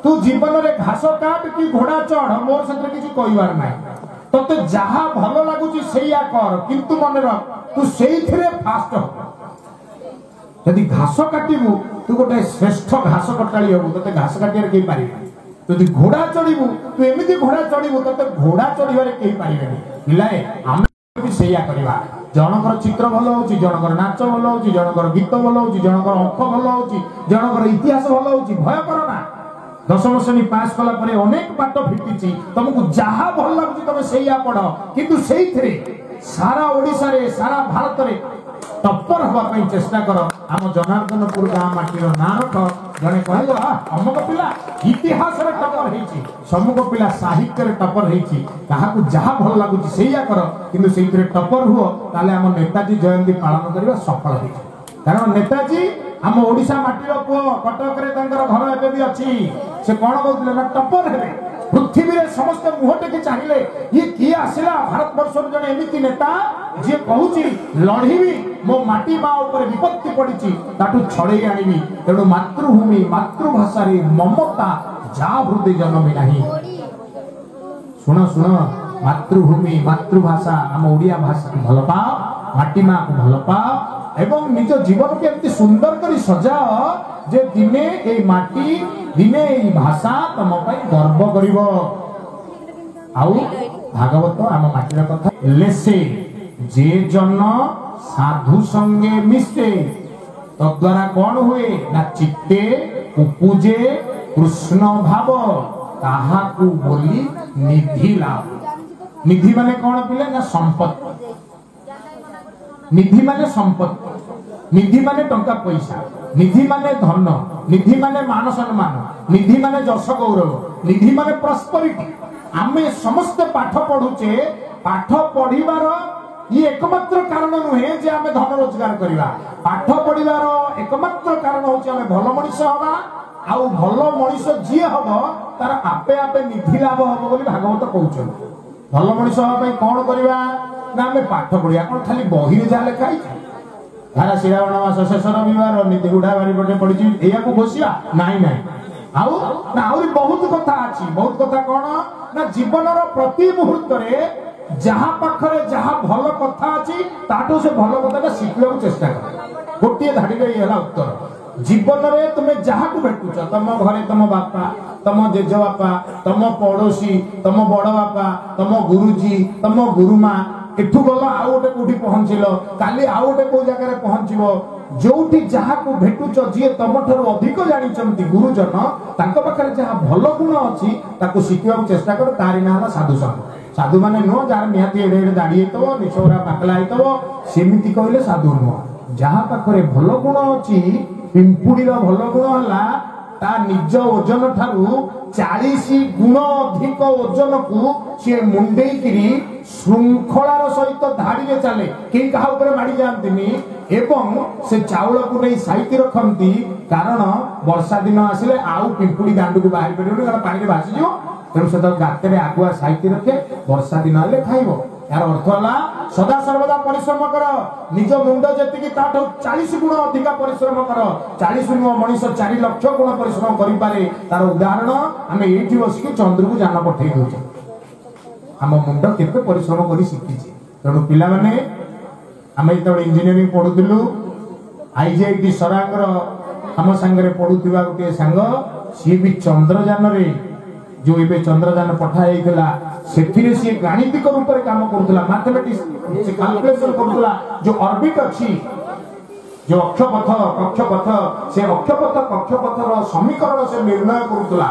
तू जीवन रे घास काट कि घोड़ा चढ़ मोर से किसी कहबार ना तोते जहा भल लगुच सेया कर किंतु मन रख तू सेइथिरे फास्ट हो यदि घास काटिबू तू गोटे श्रेष्ठ घास कटाली हबू तोते घास काटियार केही पारिबे यदि घोड़ा चढ़ीबू तू एमिति घोड़ा चढ़ीबू तोते घोड़ा चढ़ीबारे केही पारिबेनी पिलाए आमे भी सेया करबा जनकर चित्र भल होउची जनकर नाच भल होउची जनकर गीत भल होउची जनकर अंक भल होउची जनकर इतिहास भल होउची भय कर ना 10वीं श्रेणी पास कला परे अनेक बाट फिटिची तुमको जहा भल लागुची तमे सेया पढ़ किंतु सेइथिरे सारा ओडिसा रे सारा भारत रे टप्पर हवा पई चेष्टा कर आम जनार्दनपुर गाँ माटीर ना रख जने कहले अमुक पिला इतिहास रे टप्पर हेची समूक पिला साहित्य रे टप्पर हेची काहाकू जहा भल लागुची सेया कर किंतु सेइथिरे टप्पर हुओ ताले आम नेताजी जयंती पालन करबा सफल हेची कारण नेताजी आम ओडिशा माटीर पुओ कटक रे तांकर घर एबे भी अछि से कोन कहउतले ना टप्पर हेबे पृथ्वी रे समस्त मुहटे के चाहिए ये किए आसिला भारत वर्ष जने एमिति नेता जे कहूची लढिबी मो माटी बा ऊपर विपत्ति पड़िची ताटू छड़े आनिबी तेणु मातृभूमि मातृभाषा रे ममता जा हृदय जन्मी नाही सुन सुन मातृभूमि मातृभाषा आम ओडिया भाषा को भल पाओ माटी माँ को भल पाओ एवं निज जीवन के एमती सुंदर करी सजाओ जे दिने ए माटी दिने ए भाषा तम पई गर्व करिवो आउ भागवत आम माटीर कथा लेसे जे जन साधु संगे मिसे तद्वारा कौन हुए ना चित्ते उपजे कृष्ण भाव ताहाकू बोली निधि लाभ निधि माने कौन पिले ना संपत्ति निधि माने संपत्ति निधि माने टंका पैसा निधि माने धन निधि माने मान सम्मान निधि माने जश गौरव निधि माने प्रॉस्पेरिटी आमे समस्त पाठ पढुचे पाठ पढिबार ये एकमात्र कारण नुहे जे आमे धन रोजगार करिवा पाठ पढिबार एकमात्र कारण होचे आमे भल मनीष हवा आउ भल मनीष जी हबो तार आपे आपे निधि लाभ हबो बोली भागवत कहउछन भल मनीष हबा पई कोन करिवा ना आमे पाठ पढिया कोन खाली बही रे जा लेखाई धारा श्रावण मास शेष रविवार नीति गुढ़ा बारी पटे पड़ी एया को घोषिया नाही नाही आउ ना आउरी बहुत कथा अछि बहुत कथा कोन ना जीवन रो प्रति मुहूर्त रे जहाँ पाखरे जहाँ भल कथा अछि ताटो से भल कथा शिखिया चेष्टा कर गोटे धाड़ी रे होला उत्तर जीवन रे तुमे जहाँ को भेटुछ तम घरे तम बापा तम जेज बापा तम पड़ोसी तम बड़ बापा तम गुरुजी तम गुरुमा एठू गल आउ गोटे कोठी पहुंचिल काली आउ गोटे को जगह पहुंचबो जोठी जहाँ को भेटुछ जी तम ठार अधिक जानिचंती गुरुजन तांको पाखरे जहाँ भल गुण अछि ताको शिखिया चेष्टा कर तारी ना साधु संग साधु माने नो जार निहाती एडे एडे दाड़ी हेतबो निछोरा पाकला हेतबो सेमिति कहले साधु नो जहाँ पाखरे भल गुण अछि पिंपुडीर भल गुण हला ता निज ओजन ठारू 40 गुण अधिक ओजन को से मुंडेई किरी श्रृंखलार सहित धाड़ी में चले कई कहा ऊपर माड़ी जाती एवं से चाउल को नहीं साइति रखती कारण वर्षा दिन आसिले आउ पिंपुड़ी दांडू को बाहर पड़े कारण पानी भासी जीव तेणु से गाते आगुआ साइति रखे वर्षा दिन हेले खाइब यार अर्थ है सदा सर्वदा परिश्रम कर निज मुंड जी 40 गुण अधिक परिश्रम कर 40 मनीष 4 लाख गुण परिश्रम करें तार उदाहरण आम ये बसिक चंद्र को जान पठे दे आम मुंड केते परिश्रम करी शिखिछि तेणु पिला माने आम जेतेबेले इंजीनियरिंग पढुथिलु आईजीआईटी सरांगर आम सांगरे पढुथिबा गोटे सांग सी भी चंद्रयान रे जो एबे चंद्रयान पठाइला सेथिरे सी गाणितिक रूप रे काम करथुला मैथमेटिक्स से कैलकुलेशन करथुला जो ऑर्बिट अछि जो अक्षपथ से अक्षपथ कक्षपथर समीकरण से निर्णय करुला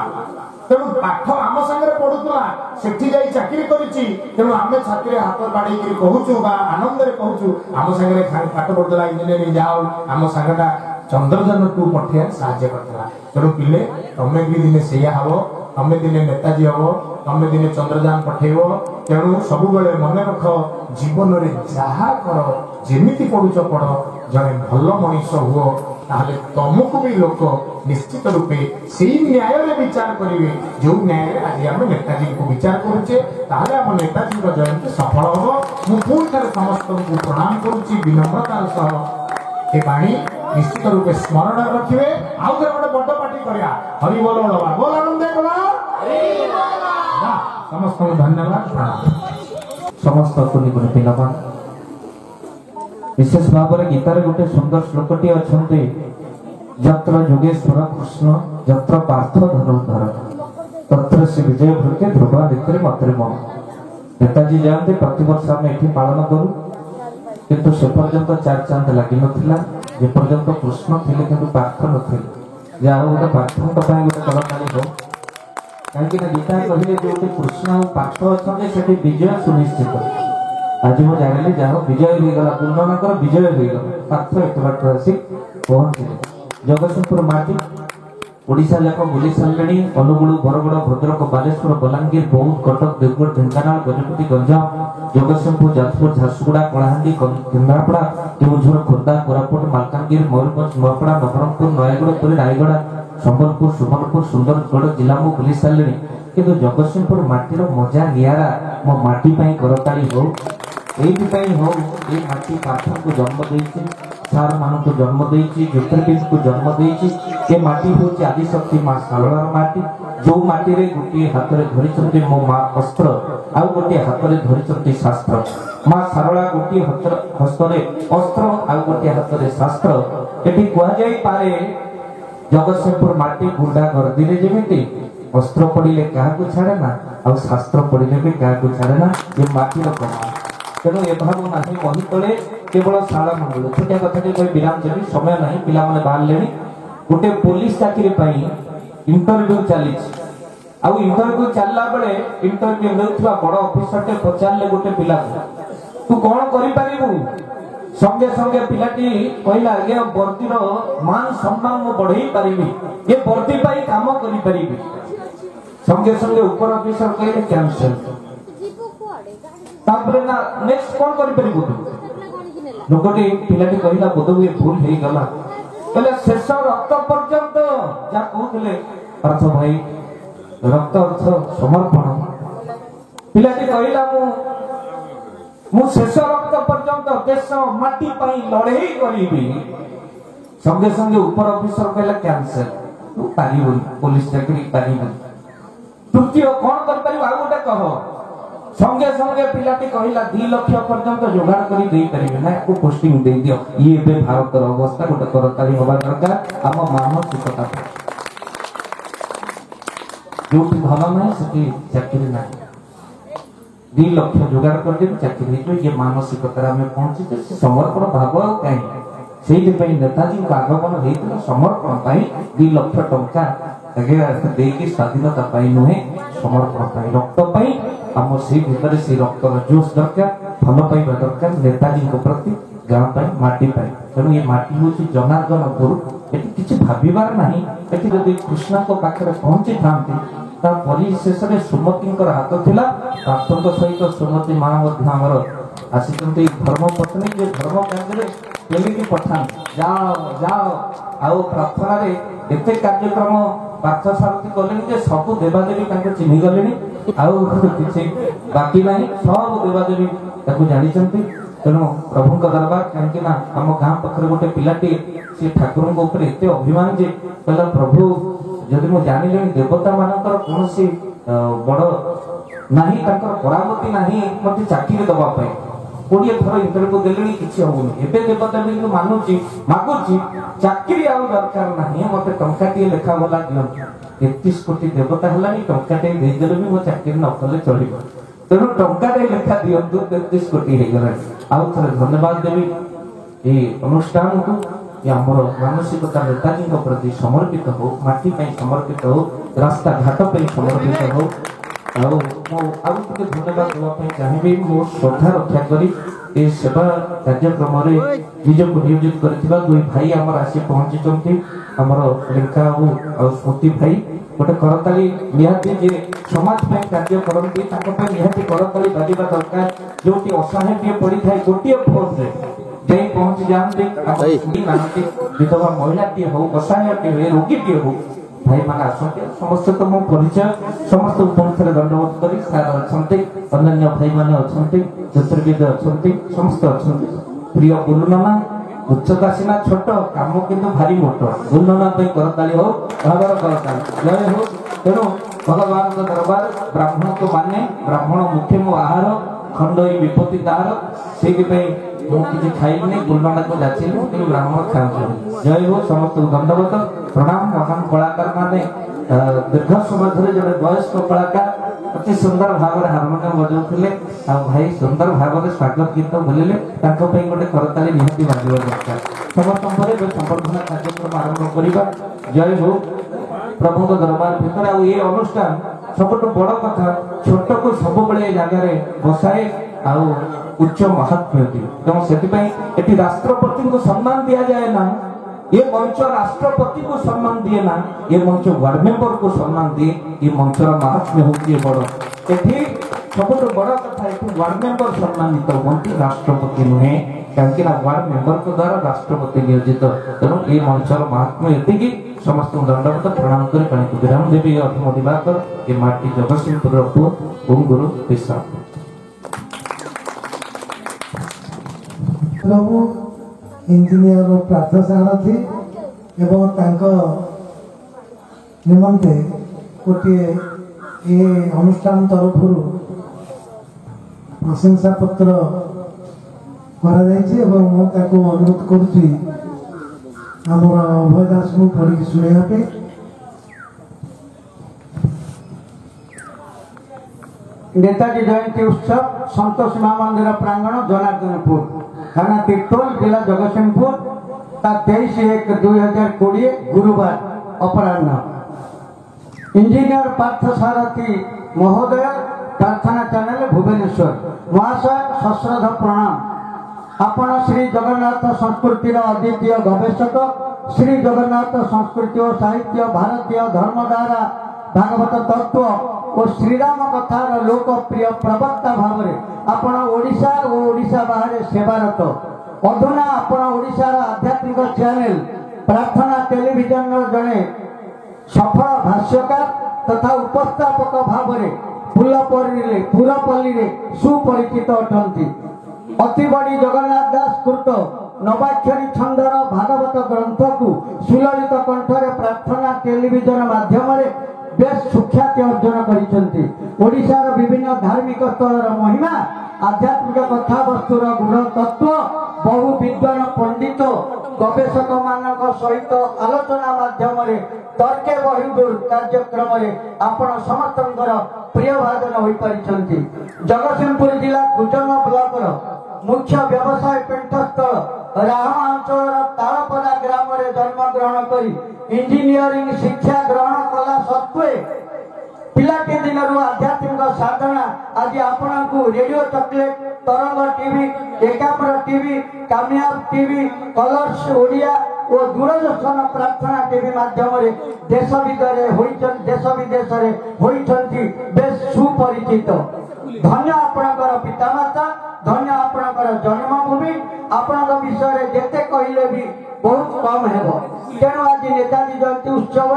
तेणु पाठ आम सांगे पढ़ुला सेठी जाई चाकरी करिछि तेणु आमे छात्री हाथ बाड़ी कहूँ आनंद कहूँ आम सांगे पाठ पढ़ुला इंजीनियरिंग जाओ आम सांगटा चंद्रयान 2 पठिया साहाय्य करथला तेणु पिले तमे भी दिने सेया हबो तमे दिने नेताजी हबो तमे दिने चंद्रयान पठेइबो तेणु सब बेले मन रख जीवन रे जहा कर जेमिति पढुछ पढ़ जने भल मनीष हुओ ताहले तुमको भी लोक निश्चित रूपे सेही न्याय रे विचार करिवे जो न्याय रे आज हम नेताजी को विचार करूचे ताहले हम नेताजी को जयंती सफल हबो मु पुणी थारे समस्त को प्रणाम करूची विनम्रतार सह ए बाणी निश्चित रूपे स्मरण रखिवे आउ गोटे बड़ पार्टी करिया हरि बोल बोल आनंद बोल हरि बोल समस्त को धन्यवाद प्रणाम समस्त कुनी कुनी पिलामान विशेष भाव में गीतार गोटे सुंदर श्लोकटी अच्छे जत्र योगेश्वर कृष्ण जत्र पार्थ धनुर्धर तत्र से विजय भृत्य ध्रुव नीति मत नेताजी जयंती प्रतिवर्ष आम ये पालन करूँ किंतु से पर्यंत 4 चांद लगी नाला जे पर्यंत कृष्ण थे कि पार्थ नी जहाँ गोटे पार्थों गोटे कलाकारी हो कहीं गीता कहले जो कृष्ण और पार्थ अच्छा से विजय सुनिश्चित आज मुझे जानी जहाँ विजय होगा पूर्णमाकर विजय होगा पार्थ एत बाट आसी पहुंचे जगतसिंहपुर माटी ओडिशा जाक बुली सारे अनुगुल बरगड़ भद्रक बालेश्वर बलांगीर बौद्ध कटक देवगढ़ ढेंकानाल गजपति गंजाम जगतसिंहपुर जाजपुर झारसुगुड़ा कलाहांडी केन्द्रापड़ा केवुझर खोर्धा कोरापुट मालकानगिरी मयूरभंज नुआपड़ा नवरंगपुर नयागढ़ पुरी रायगढ़ संबलपुर सुवर्णपुर सुंदरगढ़ जिला मु बुली सारे किंतु जगतसिंहपुर माटीर मजा नियारा मो माटी करताली हो एइथिपाई हो ए माटी पाठ को जन्म देछि सार मान को जन्म देछि ज्योतिर्बिंद को जन्म देछि ए माटी होछि आदिशक्ति मां सारଳାର माटी जो माटी रे गुटी हाथ रे धरिचंती मो मां अस्त्र आ गुटी हाथ रे धरिचंती शास्त्र मां सारଳା गुटी हस्त रे अस्त्र आ गुटी हाथ रे शास्त्र एठी कुआ जाई पारे जगतसिंहपुर माटी गुंडा कर दिले जेमिति अस्त्र पड़िले क्या छाड़े ना आ शास्त्र पड़िले भी क्या छाड़े ना ये माटी प्रमाण तेणु ए भाव ना बही तले केवल शाला मंडल छोटिया कथा कोई विराम देवी समय ना पिला माने बाहर गोटे पुलिस चाकरी इंटरव्यू चली इंटरव्यू चलला बेले इंटरव्यू लेउथवा बड़ ऑफिसर टे पचारले गोटे पिला तू कौन करि पारिबू संगे संगे पिलाटी कहला आगे वर्दीर मान सम्मान मु बढ़ई पारिबी ये वर्दी पाई काम करि पारिबी संगे संगे ऊपर ऑफिसर कहले कैंसिल तापरे ना नेक्स्ट कौन करि परिबो लोकटी पिलाटी कहला बोध हुए भूल हे गला कहले शेष रक्त पर्यंत जा कहले अर्थ भाई रक्त अर्थ समर्पण पिलाटी कहला मु शेष रक्त पर्यंत देश माटी पाई लड़ाई करिबी संगे संगे ऊपर ऑफिसर कहला कैंसिल तू पारिबो पुलिस चाकरी पारिबो तृतीय कौन कर परिबो आ गोटे कह संगे संगे पिलाटी कहला 2 लाख पर्यंत जोगाड़ करी दे परिबे ना को पोस्टिंग दे दियो ये बे भारत रो अवस्था गोटे करताली होबा दरकार आम मानसिकता जो धन नहीं सेठी चाकरी ना 2 लाख जोगाड़ कर दे चाकरी तो ये मानसिकता में पहुंची से समर्पण भाव कहीं सेही पई नेताजी का आगमन हेतु समर्पण पाई 2 लाख टंका आगे देकी स्वाधीनता पाई नुहे समर्पण पाई रक्त पाई आम से भीतर से रक्तर जोश दरकार भल पाइबा दरकार नेताजी प्रति गाँ माटी पाई तेणु ये माटी हूँ जनार्दन गुरु ये किसी भाबार ना ये कृष्ण को पाखे पहुंची था परिशेष में सुमती हाथ थिला पार्थों सहित सुमती माँ आमर आसी धर्मपत्नी जो धर्म कार्य केमिति पठान जाओ जाओ आओ प्रार्थना रे एते कार्यक्रम पार्थसारथी कले सब देवादेवी चिन्ही गले आउ किसी बाकी ना सब देवादेवी जानी तेणु प्रभु दरबार कहीं आम गाँ पाखे गोटे पिलाटी सी ठाकुर एत अभिमान जे कहला प्रभु जदि मुझे जानी देवता मानकर कौन बड़ ନାହିଁ ତାଙ୍କର ପରାମତି ନାହିଁ ମତେ ଚାକିରି ଦେବା ପାଇଁ। 20 ଥର ଇଣ୍ଟରଭ୍ୟୁ ଦେଲେଣି କିଛି ହଉନି। ଏବେ ଦେବଦେବୀଙ୍କୁ ମାଗୁଛି ଚାକିରି ଆଉ ଦରକାର ନାହିଁ, ମତେ ଟଙ୍କାଟିଏ ଲେଖା ଭଲା ଦିଅନ୍ତୁ। 31 କୋଟି ଦେବତା ହେଲାଣି, ଟଙ୍କାଟିଏ ଦେଇଦେଲେ ବି ମୋ ଚାକିରି ନ କଲେ ଚଳିବ। ତେଣୁ ଟଙ୍କାଟେ ଲେଖା ଦିଅନ୍ତୁ, 33 କୋଟି ହେଇଗଲାଣି। ଆଉ ଥରେ ଧନ୍ୟବାଦ ଦେବି এই অনুষ্ঠানକୁ। ଆମର ମାନସିକତା ନେତାଜୀଙ୍କ ପ୍ରତି ସମର୍ପିତ ହଉ, ମାଟି ପାଇଁ ସମର୍ପିତ ହଉ, ରାସ୍ତାଘାଟ ପାଇଁ ସମର୍ପିତ ହଉ। ଆଉ ମୁଁ ଆଉ ଟିକେ ଧନ୍ୟବାଦ ଦେବା ପାଇଁ ଚାହିଁବି, ମୋ ଶ୍ରଦ୍ଧା ରକ୍ଷା କରି ଏ ସେବା କାର୍ଯ୍ୟକ୍ରମରେ ନିଜକୁ ନିୟୋଜିତ କରିଥିବା 2 ଭାଇ ଆମର ଆସି ପହଞ୍ଚିଛନ୍ତି, ଆମର ଲେଖା ଆଉ ସ୍ମୃତି ଭାଇ। ଗୋଟେ କରତାଳି ନିହାତି ଯେ ସମାଜ ପାଇଁ କାର୍ଯ୍ୟ କରନ୍ତି ତାଙ୍କ ପାଇଁ ନିହାତି କରତାଳି ବାଜିବା ଦରକାର। ଯୋଉଠି ଅସହାୟଟିଏ ପଡ଼ିଥାଏ ଗୋଟିଏ ଫୋନରେ ଯାଇ ପହଞ୍ଚି ଯାଆନ୍ତି, ନାହାନ୍ତି ବିଧବା ମହିଳାଟିଏ ହଉ, ଅସହାୟଟିଏ ହୁଏ, ରୋଗୀଟିଏ ହଉ, ଭାଇମାନେ ଆସନ୍ତି। ସମସ୍ତେ ତ ମୋ ପରିଚୟ, ସମସ୍ତେ ପୁଣି ଥରେ ଦଣ୍ଡବତ କରି ସାର୍ ଅଛନ୍ତି, ଅନ୍ୟାନ୍ୟ ଭାଇମାନେ ଅଛନ୍ତି, ଜ୍ୟୋତିର୍ବିଦ ଅଛନ୍ତି, ସମସ୍ତେ ଅଛନ୍ତି। ପ୍ରିୟ ଗୁରୁନାନା, ଉଚ୍ଚତା ସିନା ଛୋଟ, କାମ କିନ୍ତୁ ଭାରି ମୋଟ। ଗୁରୁନାନା ପାଇଁ କରତାଳି ହଉ, ଭାବର କରତାଳି ଜୟ ହଉ। ତେଣୁ ଭଗବାନଙ୍କ ଦରବାର ବ୍ରାହ୍ମଣକୁ ମାନେ, ବ୍ରାହ୍ମଣ ମୁଖେ ମୋ ଆହାର, ଖଣ୍ଡଇ ବିପତ୍ତି ତାହାର। ସେଇଥିପାଇଁ ମୁଁ କିଛି ଖାଇଲିନି, ଗୁରୁନାନାକୁ ଯାଚିଲି, କିନ୍ତୁ ବ୍ରାହ୍ମଣ ଖାଉଛନ୍ତି। ଜୟ ହଉ, ସମସ୍ତଙ୍କୁ ଦଣ୍ଡବତ ପ୍ରଣାମ। ମହାନ କଳାକାର ମାନେ ଦୀର୍ଘ ସମୟ ଧରି ଜଣେ ବୟସ୍କ କଳାକାର ଅତି ସୁନ୍ଦର ଭାବରେ ହାରମୋନିୟମ ବଜାଉଥିଲେ, ଆଉ ଭାଇ ସୁନ୍ଦର ଭାବରେ ସ୍ୱାଗତ ଗୀତ ବୋଲିଲେ, ତାଙ୍କ ପାଇଁ ଗୋଟେ କରତାଳି ନିହାତି ବାଜିବା ଦରକାର। ସମସ୍ତଙ୍କ ପରେ ଏବେ ସମ୍ବର୍ଦ୍ଧନା କାର୍ଯ୍ୟକ୍ରମ ଆରମ୍ଭ କରିବା। ଜୟ ହଉ। ପ୍ରଭୁଙ୍କ ଦରବାର ଭିତରେ ଆଉ ଏ ଅନୁଷ୍ଠାନ ସବୁଠୁ ବଡ କଥା, ଛୋଟକୁ ସବୁବେଳେ ଏ ଜାଗାରେ ବସାଏ ଆଉ ଉଚ୍ଚ ମହାତ୍ମ୍ୟ ଦିଏ। ତେଣୁ ସେଥିପାଇଁ ଏଠି ରାଷ୍ଟ୍ରପତିଙ୍କୁ ସମ୍ମାନ ଦିଆଯାଏ ନା, ये मंच राष्ट्रपति को सम्मान दिए ना, ये मंच वार्ड मेंबर को सम्मान दिए। ये मंचर महात्म्य होती है बड़। एठी सबुठ बड़ कथा एठी वार्ड मेंबर सम्मानित होती, राष्ट्रपति नुहे, कहीं वार्ड मेंबर को द्वारा राष्ट्रपति नियोजित। तेणु ये मंचर महात्म्य एति समस्त दंडवत प्रणाम कर विराम देवी अधम दिवाकर ये माटी जगतसिंहपुर पुओ ओम गुरु विश्राम। प्रभु इंजीनियर प्रार्थ सारथी एवं तांको निमंते गोटे ये अनुष्ठान तरफ प्रशंसा पत्र अनुरोध करुच्ची आमर अभय दास को पढ़ी शुणा। नेताजी जयंती उत्सव संतोष मंदिर प्रांगण जनार्दनपुर, थाना तिर्तोल, जिला जगतसिंहपुर, 23/1/2020 गुरुवार अपराह्न। इंजीनियर पार्थ सारथी महोदय, प्रार्थना चैनल भुवनेश्वर। महाशय सश्रद्ध प्रणाम। आपण श्री जगन्नाथ संस्कृतिर अद्वितीय गवेषक, श्री जगन्नाथ संस्कृति और साहित्य, भारतीय धर्मधारा, भागवत तत्व और श्रीराम कथार लोकप्रिय प्रवक्ता भाव में आपण ओडिशा और ओडिशा बाहर सेवारत। अधुना आपण ओडिशार आध्यात्मिक चैनल प्रार्थना टेलीविजन जड़े सफल भाष्यकार तथा उपस्थापक भाव में पुरपल्ली सुपरिचित अटंती। अति बड़ी जगन्नाथ दास कृत नवाक्षरी छंदर भागवत ग्रंथ को सुललित कंठरे प्रार्थना टेलीविजन माध्यम बेस सुख्याति अर्जन करिसेंती। ओडिशार विभिन्न धार्मिक स्थलर महिमा, आध्यात्मिक कथावस्तुर गुण तत्व, बहु विद्वान पंडित गवेषक मानक सहित आलोचना माध्यम तर्के बहिदूर कार्यक्रम आपण समस्तंकर प्रिय भाजन हो पारिछंती। जगतसिंहपुर जिला कुजंग ब्लॉक मुख्य व्यवसाय पीठस्थल राह अंचल तालपदा ग्राम जन्म ग्रहण करी इंजीनियरिंग शिक्षा ग्रहण कला सत्वे पिलाटी दिन आध्यात्मिक साधना आज आपण को रेडियो चॉकलेट, तरंग टीवी, एकाम्र टीवी, कामयाब टीवी, कलर्स ओडिया और दूरदर्शन प्रार्थना टीवी माध्यम देश विदेश होइछंती बेस सुपरिचित। धन्य आपणकर पितामाता, धन्य आपणकर जन्मभूमि। आपण विषय जेते कहले भी बहुत कम हेबो। तेणु आज नेताजी जयंती उत्सव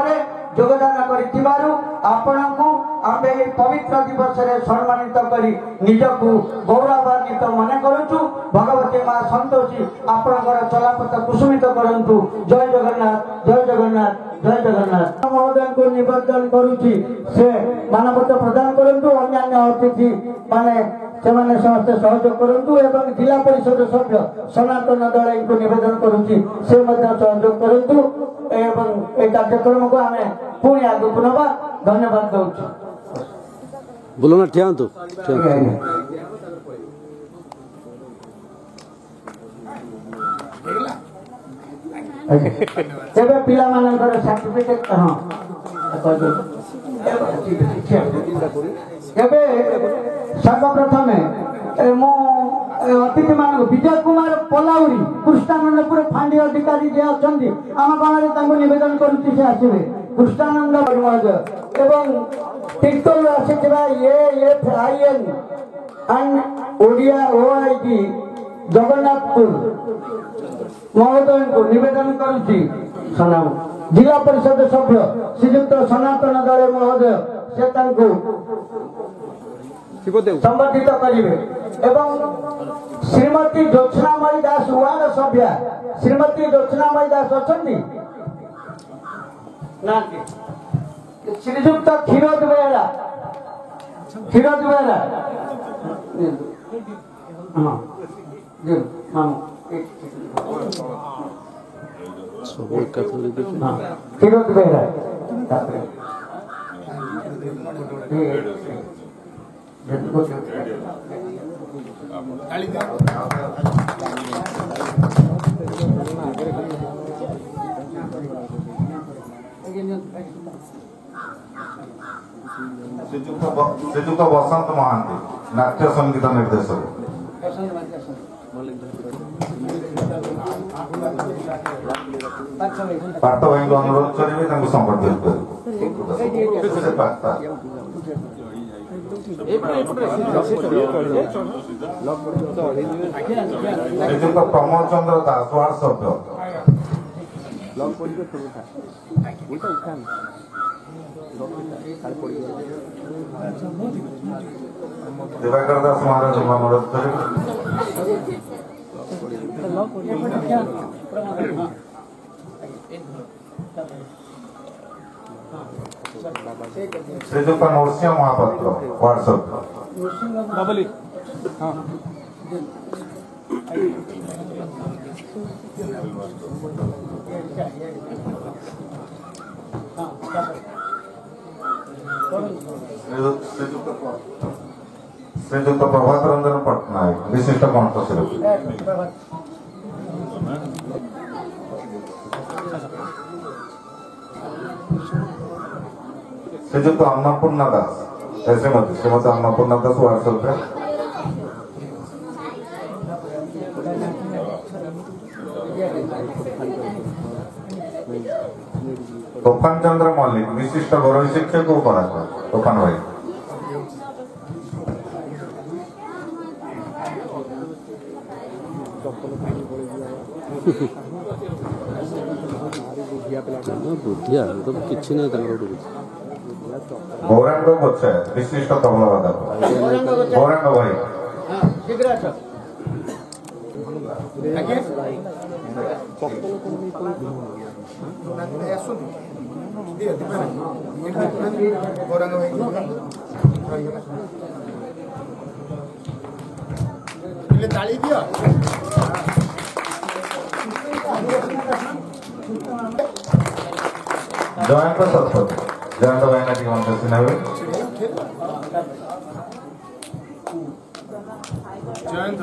योगदान करिथिबारु आपणकु आमे पवित्र दिवस रे सम्मानित करी निजकु गौरवान्वित मने करूछु। भगवती मां संतोषी आपणकर चलापथ कुसुमित करंतु। जय जगन्नाथ, जय जगन्नाथ, जय जगन्नाथ। महोदय को निवेदन करूछि से मानपत्र प्रदान करंतु अन्य अतिथि माने सेमाने समस्त सहयोग करंतु एवं जिला परिषद सभ्य सनातन दल इनको निवेदन करूची से मध्य सहयोग करंतु एवं ए कार्यक्रम को आमे पुणी आगु नबा धन्यवाद दउछु बोलो ना ठिया तो तेबे पिला मानकर सर्टिफिकेट हां ଏବେ ସର୍ବପ୍ରଥମ ମୁଁ ଅତିଥି ମାନଙ୍କୁ ବିଜୟ କୁମାର ପଲାଉରୀ କୃଷ୍ଣାନନ୍ଦପୁର ଫାଣ୍ଡି ଅଧିକାରୀ ଯିଏ ଅଛନ୍ତି ଆମ ଗାଁରେ ତାଙ୍କୁ ନିବେଦନ କରୁଛି ସେ ଆସିବେ କୃଷ୍ଣାନନ୍ଦ ମହୋଦୟ ଏବଂ ତିର୍ତ୍ତୋଲରୁ ଆସିଥିବା AFIN and Odia OIG Jagannathpur ମହୋଦୟଙ୍କୁ ନିବେଦନ କରୁଛି जिला परिषद सभ्य श्रीयुक्त सनातन दले महोदय से संबोधित करेंगे एवं श्रीमती ज्योत्सनामयी दास वार्ड सभ्या श्रीमती ज्योत्सनामयी दास अच्छा श्रीयुक्त क्षीरोद बेहरा क्षीरोद बेहरा श्रीजुक्त बसंत महांती नाट्य संगीत निर्देशक पार्थ भाई को अनुरोध करेंगे संपर्क श्रीजुक्त प्रमोद चंद्र दास वार्ड सभ्य दिवाकर दास महाराज को अनुरोध करेंगे श्रीजुक्त नरसिंह महापात्र वार्ड सभ्य श्रीजुक्त प्रभात रंजन पट्टनायक विशिष्ट कंठशिल्पी श्रीजुक्त अन्नपूर्णा दास श्रीमती अन्नपूर्णा दास वार्ड सभ्य तोफान चंद्र मल्लिक विशिष्ट घरोई शिक्षक को तोफान भाई गौरांग बच्चा विशिष्ट तबला वादक गौरांग भाई ताली दियो जयंत सरस्वती जयंत भाई ना मंत्र सिन्हा जयंत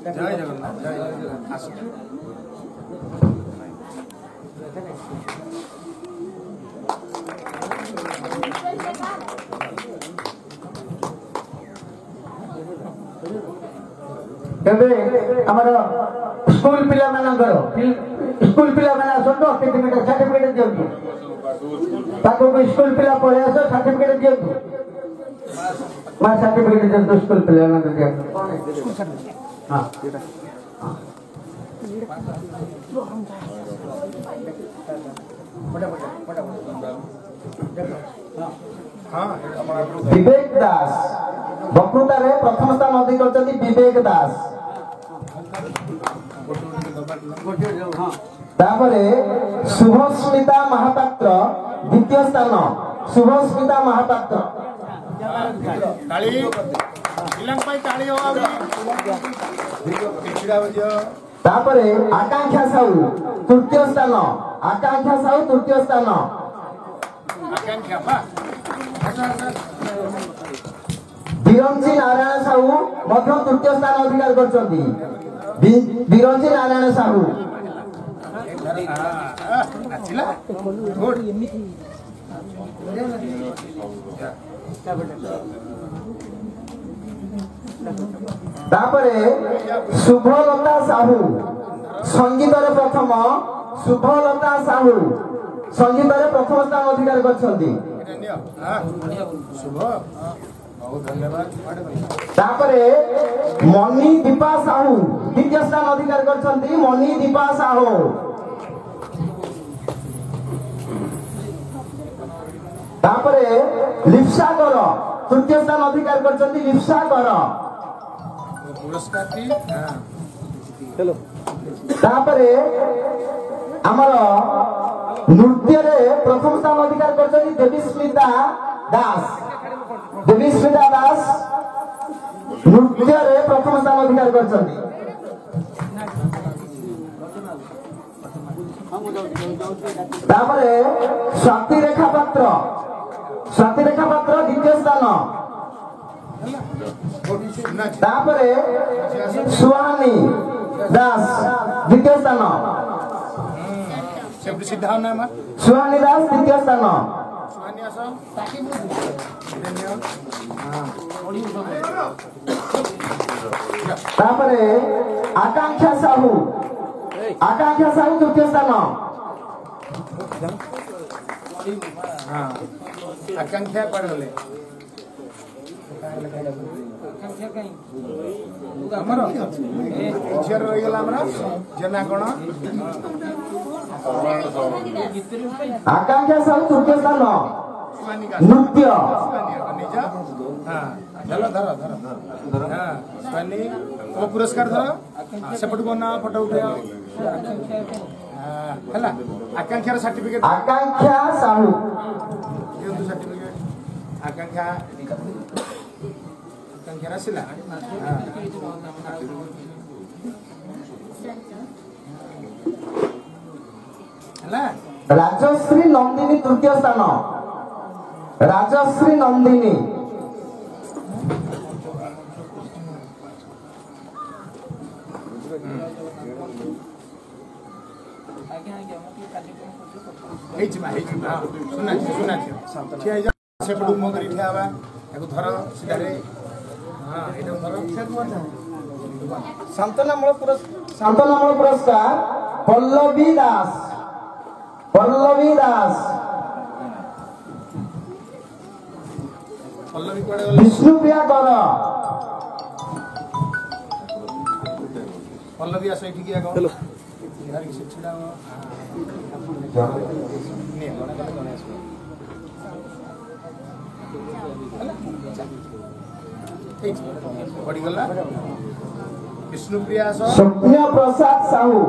जय जगन्नाथ जय स्कूल पिला स्कूल पिला सर्टिफिकेट दिखु स्कूल पिला पढ़े आस सर्टिफिकेट दिखु सर्टिफिकेट दिखु स्कूल पिला विवेक दास बक्रुतार प्रथम स्थान अधिक विवेक दास तापरे शुभस्मिता महापात्र द्वितीय स्थान शुभस्मिता महापात्र तापरे आकांक्षा साहू तृतीय स्थान आकांक्षा साहू तृतीय स्थान बिरंची नारायण साहू मध्य तृतीय स्थान अधिकार करछंती बिरंची नारायण साहू तापरे शुभलता साहू संगीत रे प्रथम शुभलता साहू संगीत रे प्रथम स्थान अधिकार करछंती तापरे मनी दीपा साहू द्वितीय स्थान अधिकार करछंती मनी दीपा साहू तापरे लिप्सा कर तृतीय स्थान अधिकार करछंती लिप्सा कर तापरे हमर नृत्य रे प्रथम स्थान अधिकार करछंती देवीस्मिता दास नृत्य रे प्रथम स्थान अधिकार करछंती तापरे स्वाति रेखा पात्र द्वितीय स्थान तापरे सुहानी दास द्वितीय स्थान सुहानी दास द्वितीय स्थान तापरे आकांक्षा साहू तृतीय स्थान आकांक्षा पड़ गले हमर झियर रही गला हमरा जना कोन आकांक्षा साहू तृतीय स्थान नृत्य चलो धर हां स्वानी तो पुरस्कार धर सेपट को ना फोटो उठाओ हला आकांक्षा सर्टिफिकेट आकांक्षा साहू सर्टिफिकेट आकांक्षा रसिला राजश्री नंदिनी तृतीय स्थान राजश्री नंदिनी सेपटू मो करी ठियाबा एको धर सिधारे हां एटा धर शांतनामूलक पुरस्कार पल्लवी दास पल्लवी कोडे विष्णुप्रिया कर पल्लवी आसे ठीक है चलो यार से छिड़ा ने बड़ी गला विष्णुप्रिया सौम्य प्रसाद साहू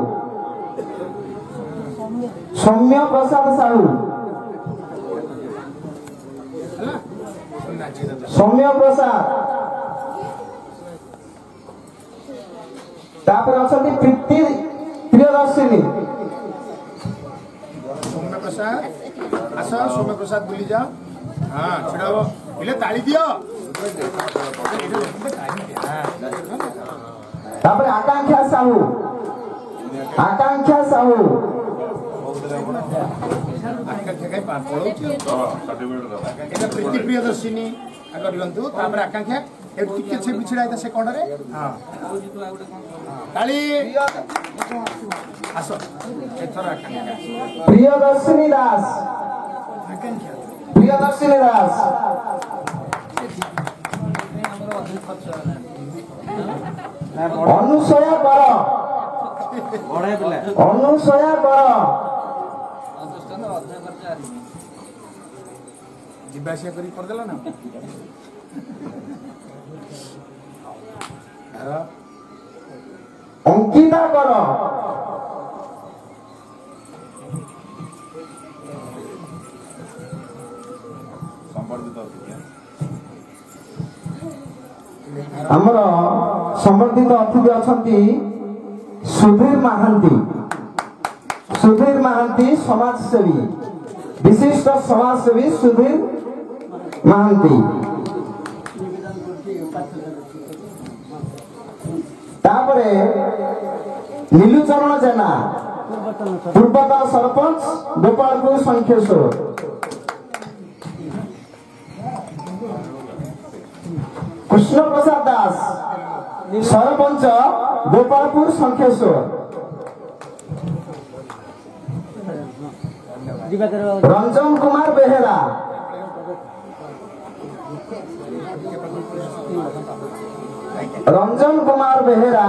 सौम्य प्रसाद तापर अछंती प्रीति प्रियदर्शिनी सौम्य प्रसाद आसा सौम्य प्रसाद बुली जा हां छिड़ाओ इले ताली दियो तापर आकांक्षा साहू आकांक्षा काय पापळो एटा प्रीति प्रियदर्शिनी अगर लियंतु तापर आकांक्षा ए टिके छे बिछड़ा है से कोण रे हां ताली आसो एथर आकांक्षा प्रियदर्शिनी दास अनुसया कर जिबासिया करी कर देला ना अंकिता कर आमर संबर्धित अतिथि अछंती सुधीर महांती समाजसेवी विशिष्ट समाजसेवी सुधीर महांती तापरे नीलुचरण जेना पूर्वतन सरपंच गोपालपुर संखेश्वर कृष्ण प्रसाद दास सरपंच गोपालपुर संखेश्वर रंजन कुमार बेहेरा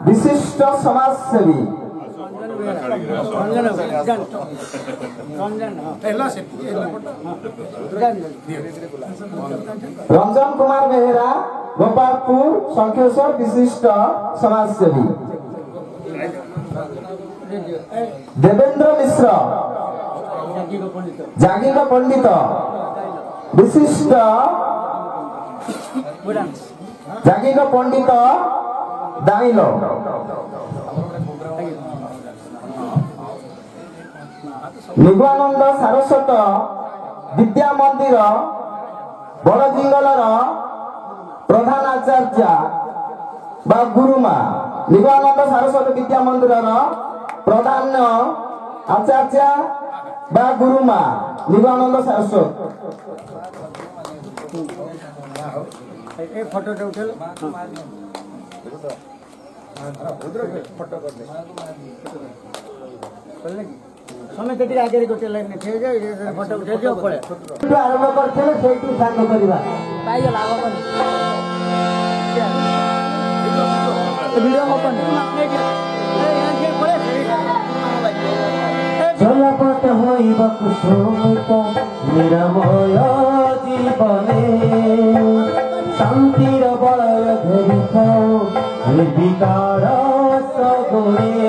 विशिष्ट समाजसेवी रंजन कुमार बेहेरा गोपालपुर संखेश्वर विशिष्ट समाजसेवी देवेंद्र मिश्र जागिंग पंडित विशिष्ट जागिंग पंडित दाइलो निगमानंद सारस्वत विद्या मंदिर बड़जिंगलर प्रधान आचार्य बा गुरुमा निगमानंद सारस्वत विद्या मंदिर प्रधान आचार्य बा गुरुमा निगमानंद सारस्वत फोटो उठेल समय कटी आगे गोटे लाइन में ठे जाए फोटो उठे दियो पड़े तो आरंभ करते सेठी सांग करबा पाई गला वीडियो ओपन चलपट होइबा कुसुमित निरमय जीवने शांतिर बलय धरिथाओ निर्विकार सगुणे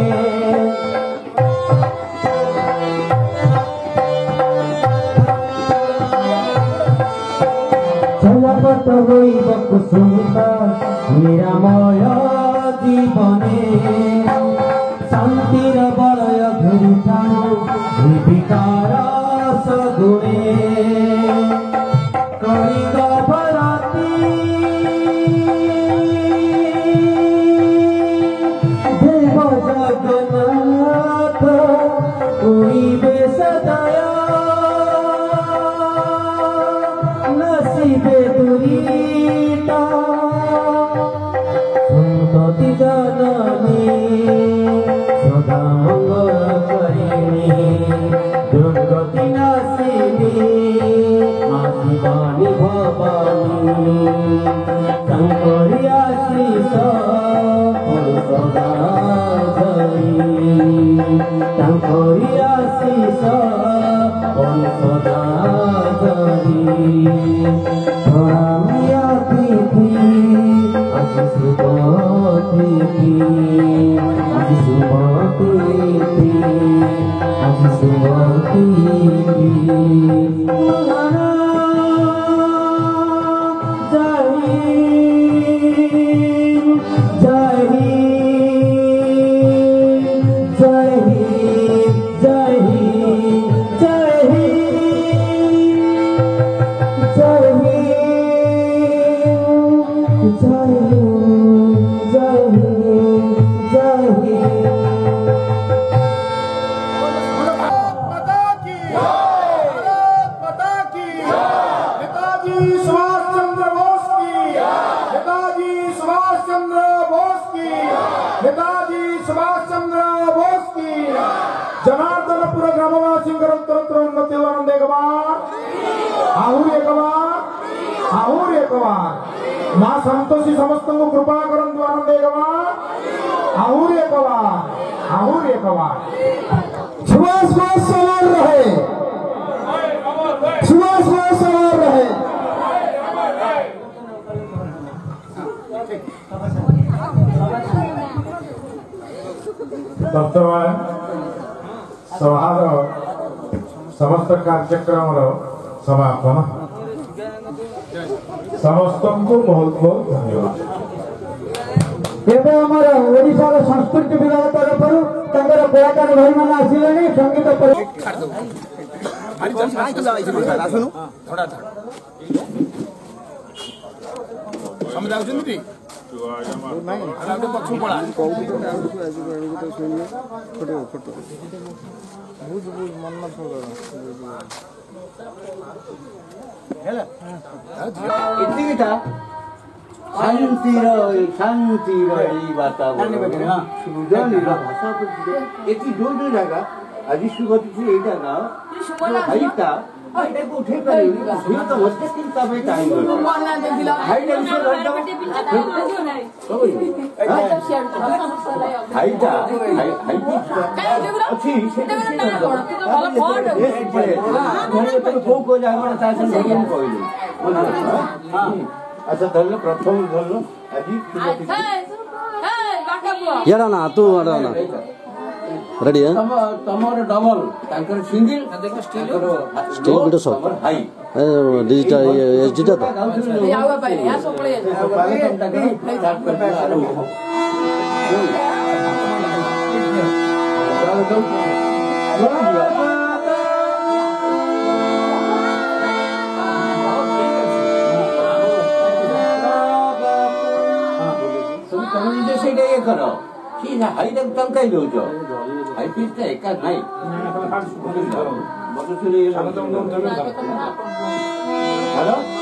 चलपट होइबा कुसुमित निरमय जीवने शांतिर बलय धरिथाओ निर्विकार सगुणे कलिगा भराती देव जगन्नाथ कोइबे सदाया नसीबे दुरीता संतति जननी सदा मंगल करिणी दुर्गति नाशिनी आशिवानी भवानी शंकरी आशीष सदा धरी शंकरी आशीष सदा धरी धरामिया तिथि आज शुभ तिथि आज शुभ तिथि आज शुभ तिथि जनार्दनपुर ग्रामवासी उन्नति आहुर एक बार माँ संतोषी समस्त को कृपा करंतु आनंदे आहुर एक बार सुभाष सवार रहे सुभाष सवार रहे ବର୍ତ୍ତମାନ ସଭାର ସମସ୍ତ କାର୍ଯ୍ୟକ୍ରମର ସମାପନ। ସମସ୍ତଙ୍କୁ ବହୁତ ବହୁତ ଧନ୍ୟବାଦ। ଏବେ ଆମର ଓଡ଼ିଶାର ସଂସ୍କୃତି ବିଭାଗ ତରଫରୁ ତାଙ୍କର କଳାକାର ଭାଇମାନେ ଆସିଲେଣି ସଙ୍ଗୀତ ଶାନ୍ତିର ଏଇ ବାତାବରଣ ସୁଜନୀର ଭାଷା ଏଠି ଯୋଉ ଜାଗା ଆଜି ସୁଗତି ଏଇ ଜାଗା ଭାଇଟା ଏଇଟାକୁ ଉଠେଇ ପାରିବି ଝିଅ ତ ବସେ କିନ୍ତୁ ତା ପାଇଁ ଟାଇମ୍ କୋଉ କୋଉ ଜାଗା ତା ସାଙ୍ଗେ କହିଲି अच्छा धरलो प्रथम धरलो आजी याडा ना तू आडा ना रेडी है तमर डबल तांकर सिंगल स्टील वीडियो सब हाई डिजिटल एचडी तो यावा पाइले या सब पळे करो ठीक है हाई तक तंग कई दो हाई पीस तो एक नहीं हेलो